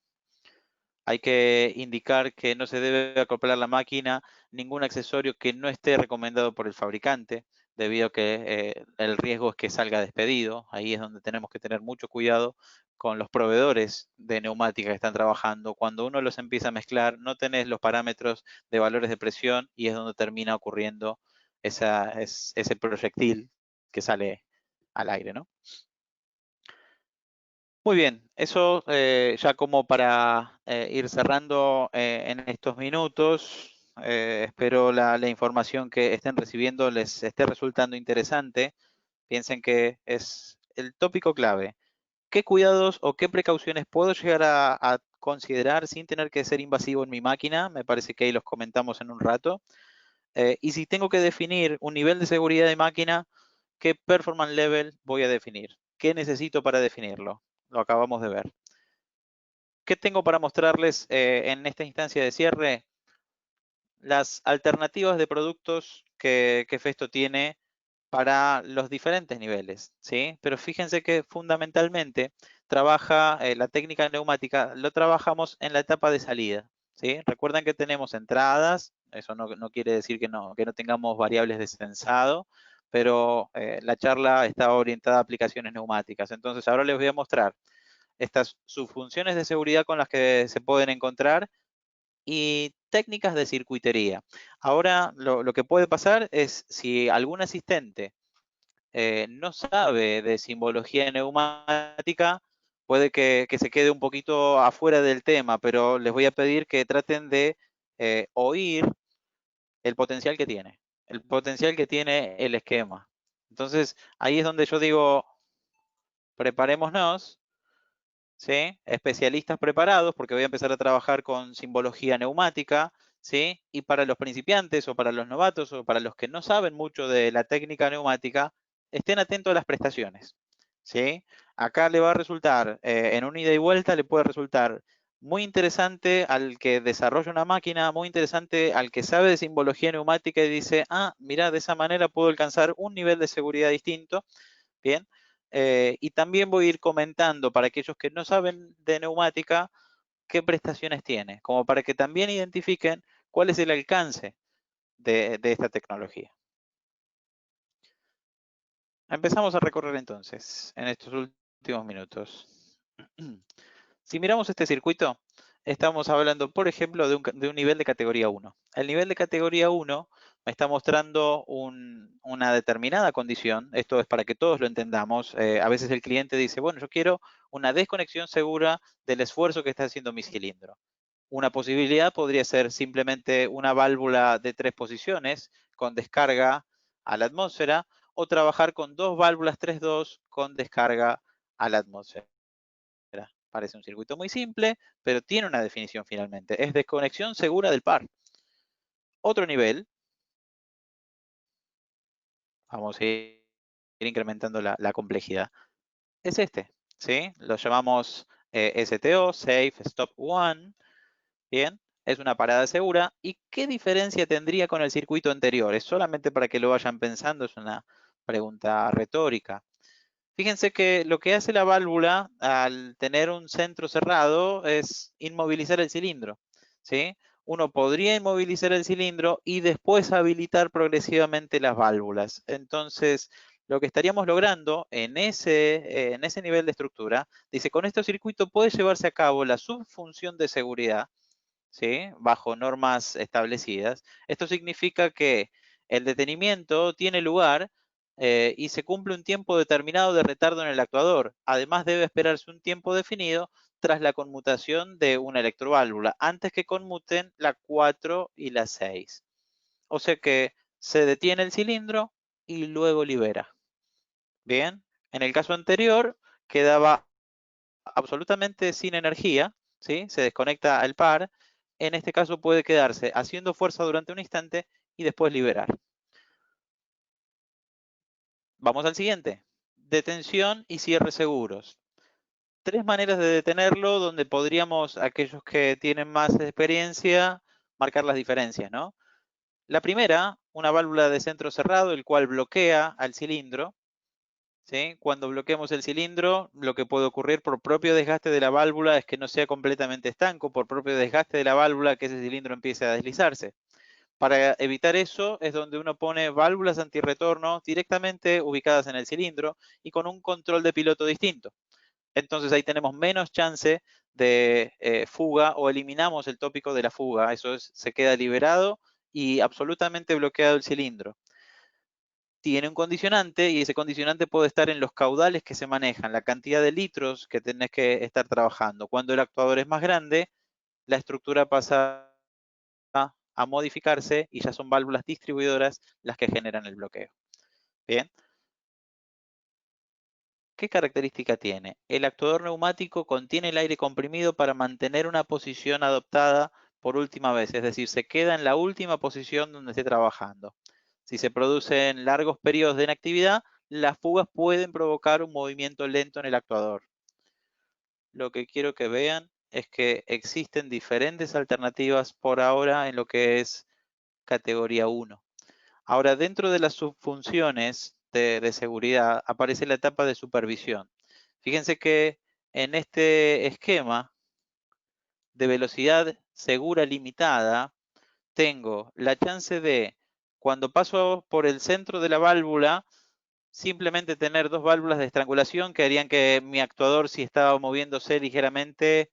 Hay que indicar que no se debe acoplar la máquina ningún accesorio que no esté recomendado por el fabricante, debido a que el riesgo es que salga despedido. Ahí es donde tenemos que tener mucho cuidado con los proveedores de neumática que están trabajando. Cuando uno los empieza a mezclar, no tenés los parámetros de valores de presión y es donde termina ocurriendo ese proyectil que sale al aire, ¿no? Muy bien, eso ya como para ir cerrando en estos minutos. Espero la información que estén recibiendo les esté resultando interesante. Piensen que es el tópico clave. ¿Qué cuidados o qué precauciones puedo llegar a considerar sin tener que ser invasivo en mi máquina? Me parece que ahí los comentamos en un rato. Y si tengo que definir un nivel de seguridad de máquina, ¿qué performance level voy a definir? ¿Qué necesito para definirlo? Lo acabamos de ver. ¿Qué tengo para mostrarles en esta instancia de cierre? Las alternativas de productos que Festo tiene para los diferentes niveles, ¿sí? Pero fíjense que fundamentalmente trabaja la técnica neumática, lo trabajamos en la etapa de salida, ¿sí? Recuerden que tenemos entradas, eso no quiere decir que no tengamos variables de sensado, pero la charla está orientada a aplicaciones neumáticas. Entonces ahora les voy a mostrar estas subfunciones de seguridad con las que se pueden encontrar y técnicas de circuitería. Ahora lo que puede pasar es si algún asistente no sabe de simbología neumática, puede que se quede un poquito afuera del tema, pero les voy a pedir que traten de oír el potencial que tiene, el esquema. Entonces, ahí es donde yo digo, preparémonos, ¿sí? Especialistas preparados, porque voy a empezar a trabajar con simbología neumática, ¿sí? Y para los principiantes o para los novatos o para los que no saben mucho de la técnica neumática, estén atentos a las prestaciones, ¿sí? Acá le va a resultar, en un ida y vuelta, le puede resultar muy interesante al que desarrolla una máquina, muy interesante al que sabe de simbología neumática y dice, ah, mira, de esa manera puedo alcanzar un nivel de seguridad distinto, ¿bien? Y también voy a ir comentando para aquellos que no saben de neumática qué prestaciones tiene, como para que también identifiquen cuál es el alcance de esta tecnología. Empezamos a recorrer entonces en estos últimos minutos. Si miramos este circuito, estamos hablando, por ejemplo, de un nivel de categoría 1. El nivel de categoría 1 me está mostrando una determinada condición. Esto es para que todos lo entendamos. A veces el cliente dice, bueno, yo quiero una desconexión segura del esfuerzo que está haciendo mi cilindro. Una posibilidad podría ser simplemente una válvula de 3 posiciones con descarga a la atmósfera o trabajar con 2 válvulas 3.2 con descarga a la atmósfera. Parece un circuito muy simple, pero tiene una definición finalmente. Es desconexión segura del par. Otro nivel, vamos a ir incrementando la complejidad, es este, ¿sí? Lo llamamos STO, Safe Stop One, ¿bien? Es una parada segura. ¿Y qué diferencia tendría con el circuito anterior? Es solamente para que lo vayan pensando, es una pregunta retórica. Fíjense que lo que hace la válvula al tener un centro cerrado es inmovilizar el cilindro, ¿sí? Uno podría inmovilizar el cilindro y después habilitar progresivamente las válvulas. Entonces, lo que estaríamos logrando en ese nivel de estructura, dice, con este circuito puede llevarse a cabo la subfunción de seguridad, ¿sí? Bajo normas establecidas. Esto significa que el detenimiento tiene lugar y se cumple un tiempo determinado de retardo en el actuador. Además, debe esperarse un tiempo definido tras la conmutación de una electroválvula, antes que conmuten la 4 y la 6. O sea que se detiene el cilindro y luego libera. Bien, en el caso anterior quedaba absolutamente sin energía, ¿sí? Se desconecta el par. En este caso puede quedarse haciendo fuerza durante un instante y después liberar. Vamos al siguiente. Detención y cierre seguros. Tres maneras de detenerlo donde podríamos, aquellos que tienen más experiencia, marcar las diferencias, ¿no? La primera, una válvula de centro cerrado, el cual bloquea al cilindro, ¿sí? Cuando bloqueamos el cilindro, lo que puede ocurrir por propio desgaste de la válvula es que no sea completamente estanco, por propio desgaste de la válvula que ese cilindro empiece a deslizarse. Para evitar eso es donde uno pone válvulas antirretorno directamente ubicadas en el cilindro y con un control de piloto distinto. Entonces ahí tenemos menos chance de fuga o eliminamos el tópico de la fuga. Eso es, se queda liberado y absolutamente bloqueado el cilindro. Tiene un condicionante y ese condicionante puede estar en los caudales que se manejan, la cantidad de litros que tenés que estar trabajando. Cuando el actuador es más grande, la estructura pasa a modificarse y ya son válvulas distribuidoras las que generan el bloqueo. Bien. ¿Qué característica tiene? El actuador neumático contiene el aire comprimido para mantener una posición adoptada por última vez, es decir, se queda en la última posición donde esté trabajando. Si se producen largos periodos de inactividad, las fugas pueden provocar un movimiento lento en el actuador. Lo que quiero que vean es que existen diferentes alternativas por ahora en lo que es categoría 1. Ahora, dentro de las subfunciones de seguridad aparece la etapa de supervisión. Fíjense que en este esquema de velocidad segura limitada, tengo la chance de, cuando paso por el centro de la válvula, simplemente tener dos válvulas de estrangulación que harían que mi actuador, si estaba moviéndose ligeramente,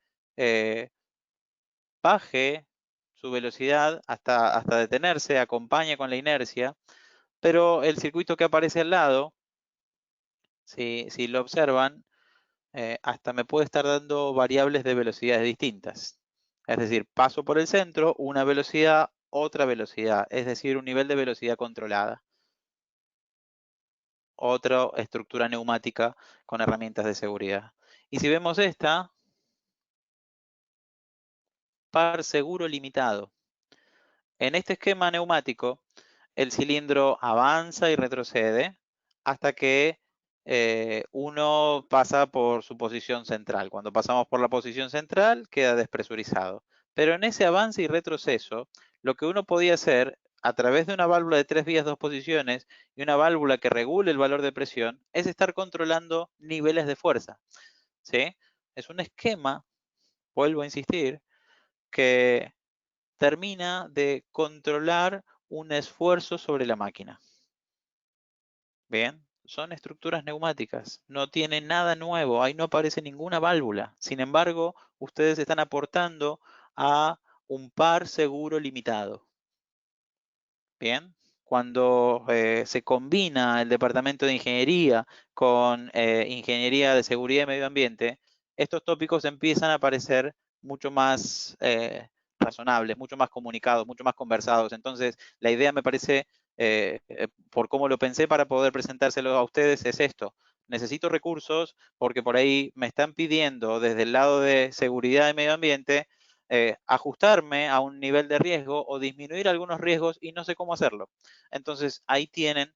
baje su velocidad hasta detenerse, acompañe con la inercia. Pero el circuito que aparece al lado, si lo observan, hasta me puede estar dando variables de velocidades distintas. Es decir, paso por el centro, una velocidad, otra velocidad, es decir, un nivel de velocidad controlada. Otra estructura neumática con herramientas de seguridad. Y si vemos esta, par seguro limitado. En este esquema neumático, el cilindro avanza y retrocede hasta que uno pasa por su posición central. Cuando pasamos por la posición central, queda despresurizado. Pero en ese avance y retroceso, lo que uno podía hacer a través de una válvula de 3 vías, 2 posiciones y una válvula que regule el valor de presión, es estar controlando niveles de fuerza, ¿sí? Es un esquema, vuelvo a insistir, que termina de controlar un esfuerzo sobre la máquina. Bien, son estructuras neumáticas, no tienen nada nuevo, ahí no aparece ninguna válvula. Sin embargo, ustedes están aportando a un par seguro limitado. Bien, cuando se combina el departamento de ingeniería con ingeniería de seguridad y medio ambiente, estos tópicos empiezan a aparecer mucho más razonables, mucho más comunicados, mucho más conversados. Entonces, la idea me parece, por cómo lo pensé para poder presentárselo a ustedes, es esto. necesito recursos porque por ahí me están pidiendo desde el lado de seguridad y medio ambiente ajustarme a un nivel de riesgo o disminuir algunos riesgos y no sé cómo hacerlo. Entonces ahí tienen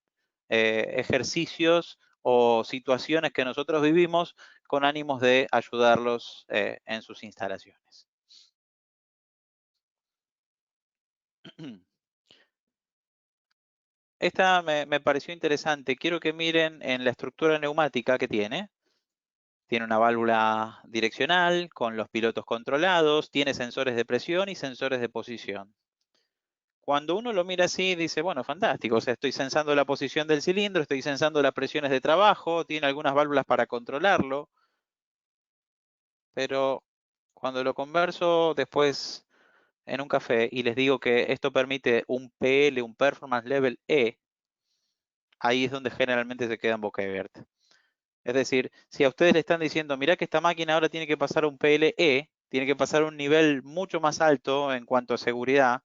ejercicios o situaciones que nosotros vivimos con ánimos de ayudarlos en sus instalaciones. Esta me pareció interesante. Quiero que miren en la estructura neumática que tiene. Tiene una válvula direccional con los pilotos controlados, tiene sensores de presión y sensores de posición. Cuando uno lo mira así, dice, bueno, fantástico, o sea, estoy sensando la posición del cilindro, estoy sensando las presiones de trabajo, tiene algunas válvulas para controlarlo, pero cuando lo converso después en un café y les digo que esto permite un PL, un Performance Level E, ahí es donde generalmente se quedan boquiabiertos. Es decir, si a ustedes le están diciendo, mirá que esta máquina ahora tiene que pasar a un PLE, tiene que pasar a un nivel mucho más alto en cuanto a seguridad,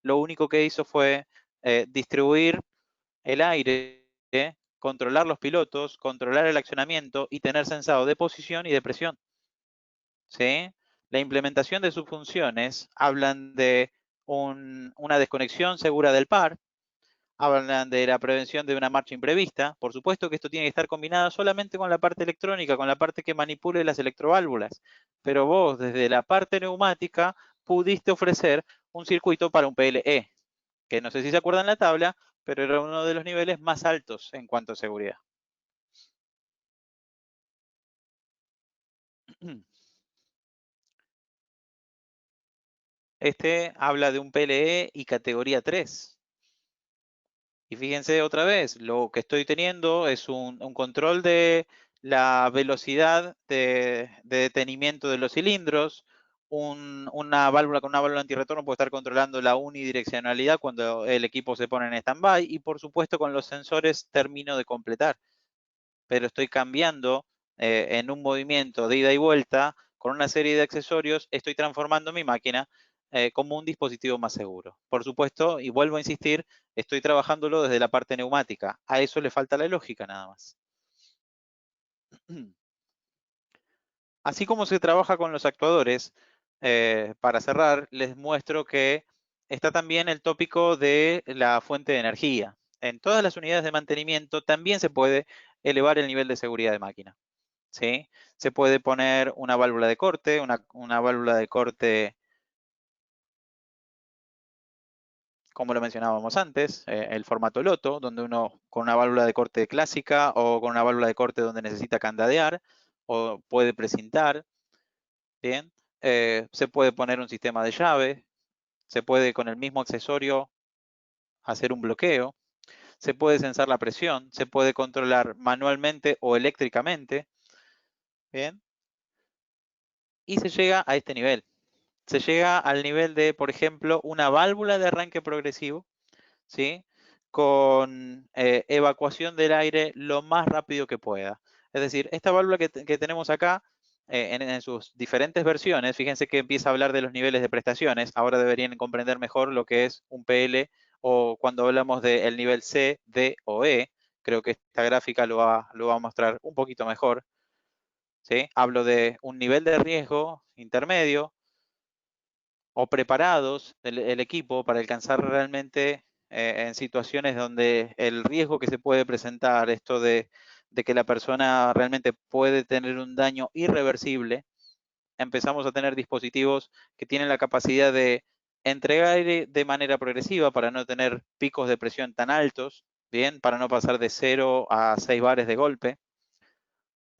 lo único que hizo fue distribuir el aire, controlar los pilotos, controlar el accionamiento y tener sensado de posición y de presión. ¿Sí? La implementación de sus funciones hablan de una desconexión segura del par, hablan de la prevención de una marcha imprevista. Por supuesto que esto tiene que estar combinado solamente con la parte electrónica, con la parte que manipule las electroválvulas. Pero vos, desde la parte neumática, pudiste ofrecer un circuito para un PLE, que no sé si se acuerdan la tabla, pero era uno de los niveles más altos en cuanto a seguridad. Este habla de un PLE y categoría 3. Y fíjense otra vez, lo que estoy teniendo es un control de la velocidad de detenimiento de los cilindros, una válvula con una válvula antirretorno puede estar controlando la unidireccionalidad cuando el equipo se pone en stand-by y por supuesto con los sensores termino de completar, pero estoy cambiando en un movimiento de ida y vuelta con una serie de accesorios, estoy transformando mi máquina como un dispositivo más seguro. Por supuesto, y vuelvo a insistir, estoy trabajándolo desde la parte neumática. A eso le falta la lógica nada más. Así como se trabaja con los actuadores, para cerrar, les muestro que está también el tópico de la fuente de energía. En todas las unidades de mantenimiento también se puede elevar el nivel de seguridad de máquina. ¿Sí? Se puede poner una válvula de corte, una válvula de corte como lo mencionábamos antes, el formato Loto, donde uno con una válvula de corte clásica o con una válvula de corte donde necesita candadear o puede precintar, ¿bien? Se puede poner un sistema de llave, se puede con el mismo accesorio hacer un bloqueo, se puede sensar la presión, se puede controlar manualmente o eléctricamente, ¿bien? Y se llega a este nivel. Se llega al nivel de, por ejemplo, una válvula de arranque progresivo, ¿sí? Con evacuación del aire lo más rápido que pueda. Es decir, esta válvula que tenemos acá, en sus diferentes versiones, fíjense que empieza a hablar de los niveles de prestaciones, ahora deberían comprender mejor lo que es un PL o cuando hablamos del nivel C, D o E, creo que esta gráfica lo va a mostrar un poquito mejor. ¿Sí? Hablo de un nivel de riesgo intermedio, o preparados el equipo para alcanzar realmente en situaciones donde el riesgo que se puede presentar, esto de que la persona realmente puede tener un daño irreversible, empezamos a tener dispositivos que tienen la capacidad de entregar aire de manera progresiva para no tener picos de presión tan altos, bien, para no pasar de 0 a 6 bares de golpe,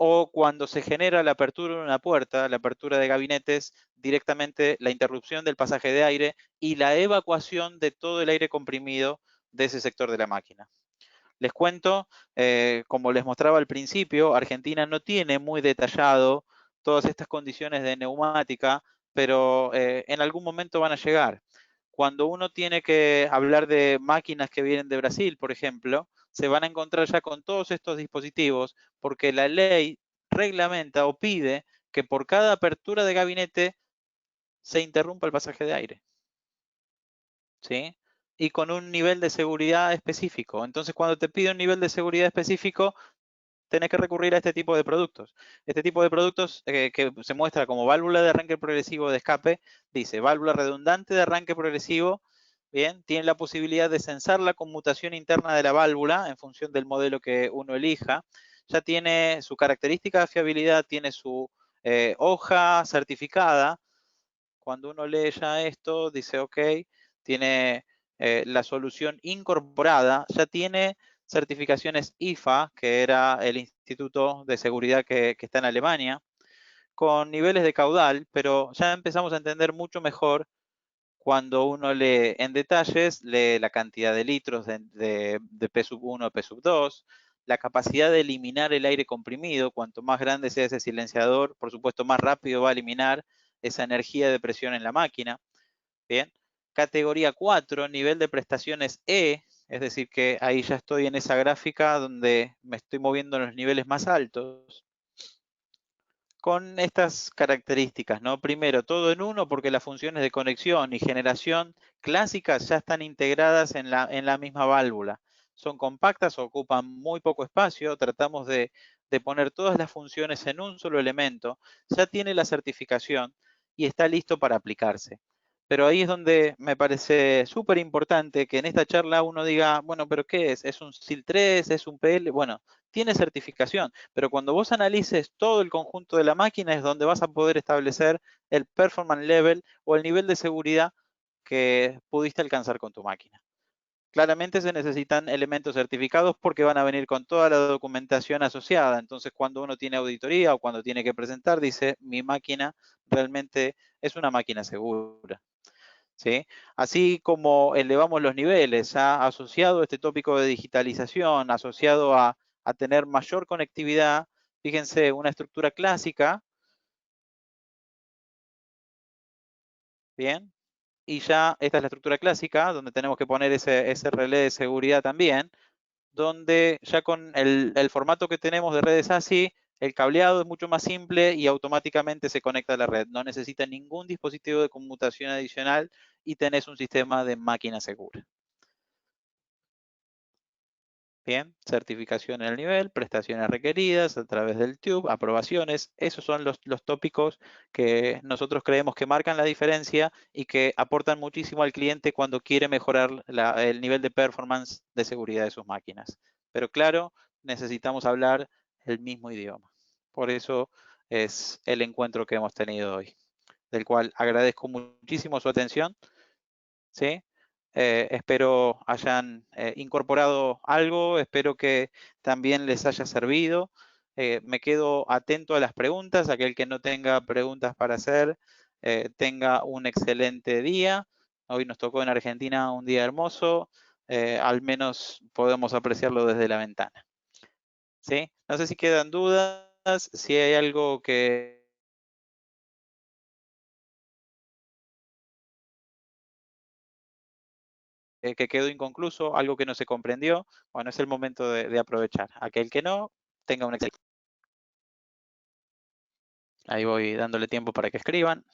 o cuando se genera la apertura de una puerta, la apertura de gabinetes, directamente la interrupción del pasaje de aire y la evacuación de todo el aire comprimido de ese sector de la máquina. Les cuento, como les mostraba al principio, Argentina no tiene muy detallado todas estas condiciones de neumática, pero en algún momento van a llegar. Cuando uno tiene que hablar de máquinas que vienen de Brasil, por ejemplo, se van a encontrar ya con todos estos dispositivos porque la ley reglamenta o pide que por cada apertura de gabinete se interrumpa el pasaje de aire. ¿Sí? Y con un nivel de seguridad específico. Entonces, cuando te pide un nivel de seguridad específico, tenés que recurrir a este tipo de productos. Este tipo de productos que se muestra como válvula de arranque progresivo de escape, dice válvula redundante de arranque progresivo, bien, tiene la posibilidad de censar la conmutación interna de la válvula en función del modelo que uno elija, ya tiene su característica de fiabilidad, tiene su hoja certificada. Cuando uno lee ya esto, dice, ok, tiene la solución incorporada, ya tiene certificaciones IFA, que era el Instituto de Seguridad que está en Alemania, con niveles de caudal, pero ya empezamos a entender mucho mejor cuando uno lee en detalles, lee la cantidad de litros de P sub 1 a P sub 2, la capacidad de eliminar el aire comprimido, cuanto más grande sea ese silenciador, por supuesto más rápido va a eliminar esa energía de presión en la máquina. Bien. Categoría 4, nivel de prestaciones E, es decir que ahí ya estoy en esa gráfica donde me estoy moviendo en los niveles más altos. Con estas características, ¿no? Primero, todo en uno porque las funciones de conexión y generación clásicas ya están integradas en la misma válvula. Son compactas, ocupan muy poco espacio, tratamos de poner todas las funciones en un solo elemento, ya tiene la certificación y está listo para aplicarse. Pero ahí es donde me parece súper importante que en esta charla uno diga, bueno, pero ¿qué es? ¿Es un SIL 3? ¿Es un PL? Bueno, tiene certificación, pero cuando vos analices todo el conjunto de la máquina es donde vas a poder establecer el performance level o el nivel de seguridad que pudiste alcanzar con tu máquina. Claramente se necesitan elementos certificados porque van a venir con toda la documentación asociada. Entonces, cuando uno tiene auditoría o cuando tiene que presentar, dice, mi máquina realmente es una máquina segura. ¿Sí? Así como elevamos los niveles, ya asociado a este tópico de digitalización, asociado a tener mayor conectividad, fíjense, una estructura clásica, bien, y ya esta es la estructura clásica, donde tenemos que poner ese relé de seguridad también, donde ya con el formato que tenemos de redes ASI, el cableado es mucho más simple y automáticamente se conecta a la red. No necesita ningún dispositivo de conmutación adicional y tenés un sistema de máquina segura. Bien, certificación en el nivel, prestaciones requeridas a través del tube, aprobaciones. Esos son los tópicos que nosotros creemos que marcan la diferencia y que aportan muchísimo al cliente cuando quiere mejorar el nivel de performance de seguridad de sus máquinas. Pero claro, necesitamos hablar el mismo idioma. Por eso es el encuentro que hemos tenido hoy, del cual agradezco muchísimo su atención. ¿Sí? Espero hayan incorporado algo, espero que también les haya servido. Me quedo atento a las preguntas, aquel que no tenga preguntas para hacer, tenga un excelente día. Hoy nos tocó en Argentina un día hermoso, al menos podemos apreciarlo desde la ventana. ¿Sí? No sé si quedan dudas, si hay algo que quedó inconcluso, algo que no se comprendió, bueno, es el momento de aprovechar. Aquel que no, tenga un excelente. Ahí voy dándole tiempo para que escriban.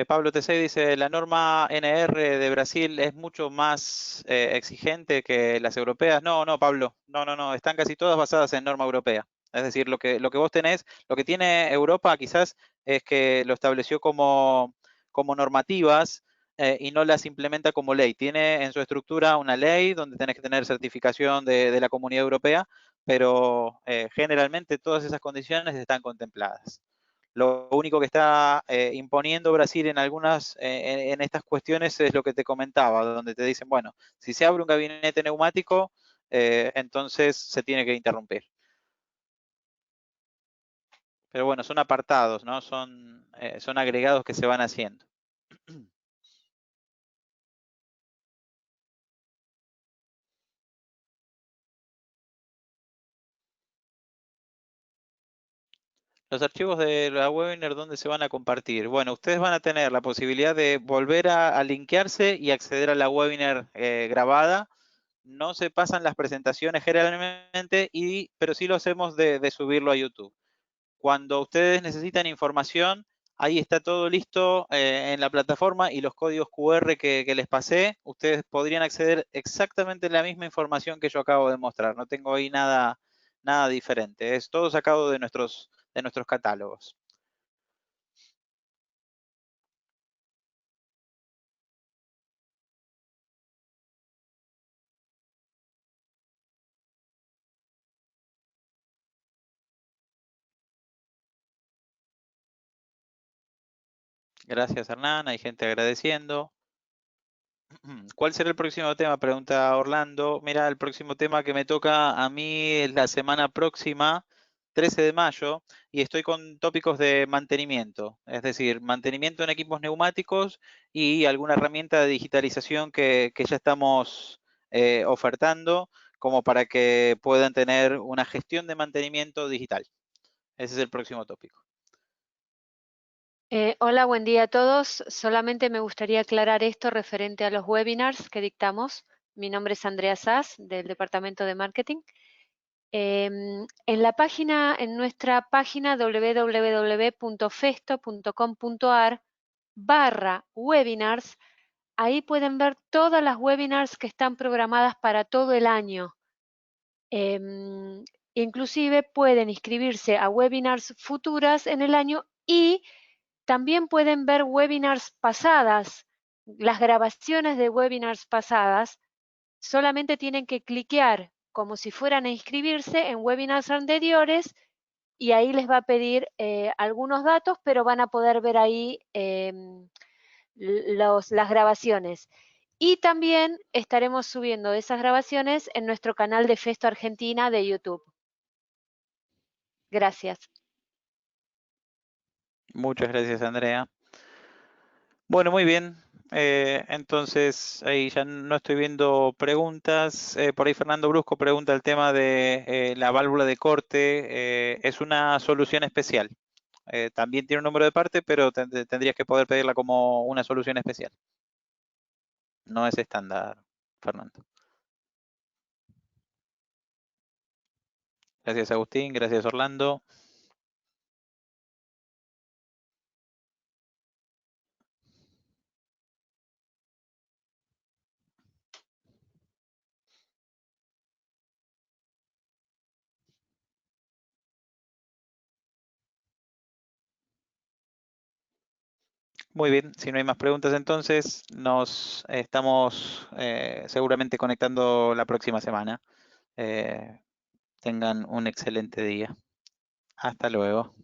Pablo TC dice, la norma NR de Brasil es mucho más exigente que las europeas. No, no, Pablo, no, están casi todas basadas en norma europea. Es decir, lo que vos tenés, lo que tiene Europa quizás es que lo estableció como normativas y no las implementa como ley. Tiene en su estructura una ley donde tenés que tener certificación de la Comunidad Europea, pero generalmente todas esas condiciones están contempladas. Lo único que está imponiendo Brasil en algunas, en estas cuestiones es lo que te comentaba, donde te dicen, bueno, si se abre un gabinete neumático, entonces se tiene que interrumpir. Pero bueno, son apartados, ¿no? Son agregados que se van haciendo. Los archivos de la webinar, ¿dónde se van a compartir? Bueno, ustedes van a tener la posibilidad de volver a linkearse y acceder a la webinar grabada. No se pasan las presentaciones generalmente, pero sí lo hacemos de subirlo a YouTube. Cuando ustedes necesitan información, ahí está todo listo en la plataforma y los códigos QR que les pasé, ustedes podrían acceder exactamente a la misma información que yo acabo de mostrar. No tengo ahí nada diferente. Es todo sacado de nuestros catálogos. Gracias, Hernán. Hay gente agradeciendo. ¿Cuál será el próximo tema? Pregunta Orlando. Mira, el próximo tema que me toca a mí es la semana próxima, 13 de mayo, y estoy con tópicos de mantenimiento, es decir, mantenimiento en equipos neumáticos y alguna herramienta de digitalización que ya estamos ofertando como para que puedan tener una gestión de mantenimiento digital. Ese es el próximo tópico. Hola, buen día a todos. Solamente me gustaría aclarar esto referente a los webinars que dictamos. Mi nombre es Andrea Sass, del Departamento de Marketing. En nuestra página www.festo.com.ar/webinars, ahí pueden ver todas las webinars que están programadas para todo el año. Inclusive pueden inscribirse a webinars futuras en el año y también pueden ver webinars pasadas, las grabaciones de webinars pasadas. Solamente tienen que cliquear como si fueran a inscribirse en webinars anteriores y ahí les va a pedir algunos datos, pero van a poder ver ahí las grabaciones. Y también estaremos subiendo esas grabaciones en nuestro canal de Festo Argentina de YouTube. Gracias. Muchas gracias, Andrea. Bueno, muy bien. Entonces, ahí ya no estoy viendo preguntas. Por ahí Fernando Brusco pregunta el tema de la válvula de corte. Es una solución especial. También tiene un número de parte, pero tendrías que poder pedirla como una solución especial. No es estándar, Fernando. Gracias, Agustín. Gracias, Orlando. Muy bien, si no hay más preguntas entonces, nos estamos seguramente conectando la próxima semana. Tengan un excelente día. Hasta luego.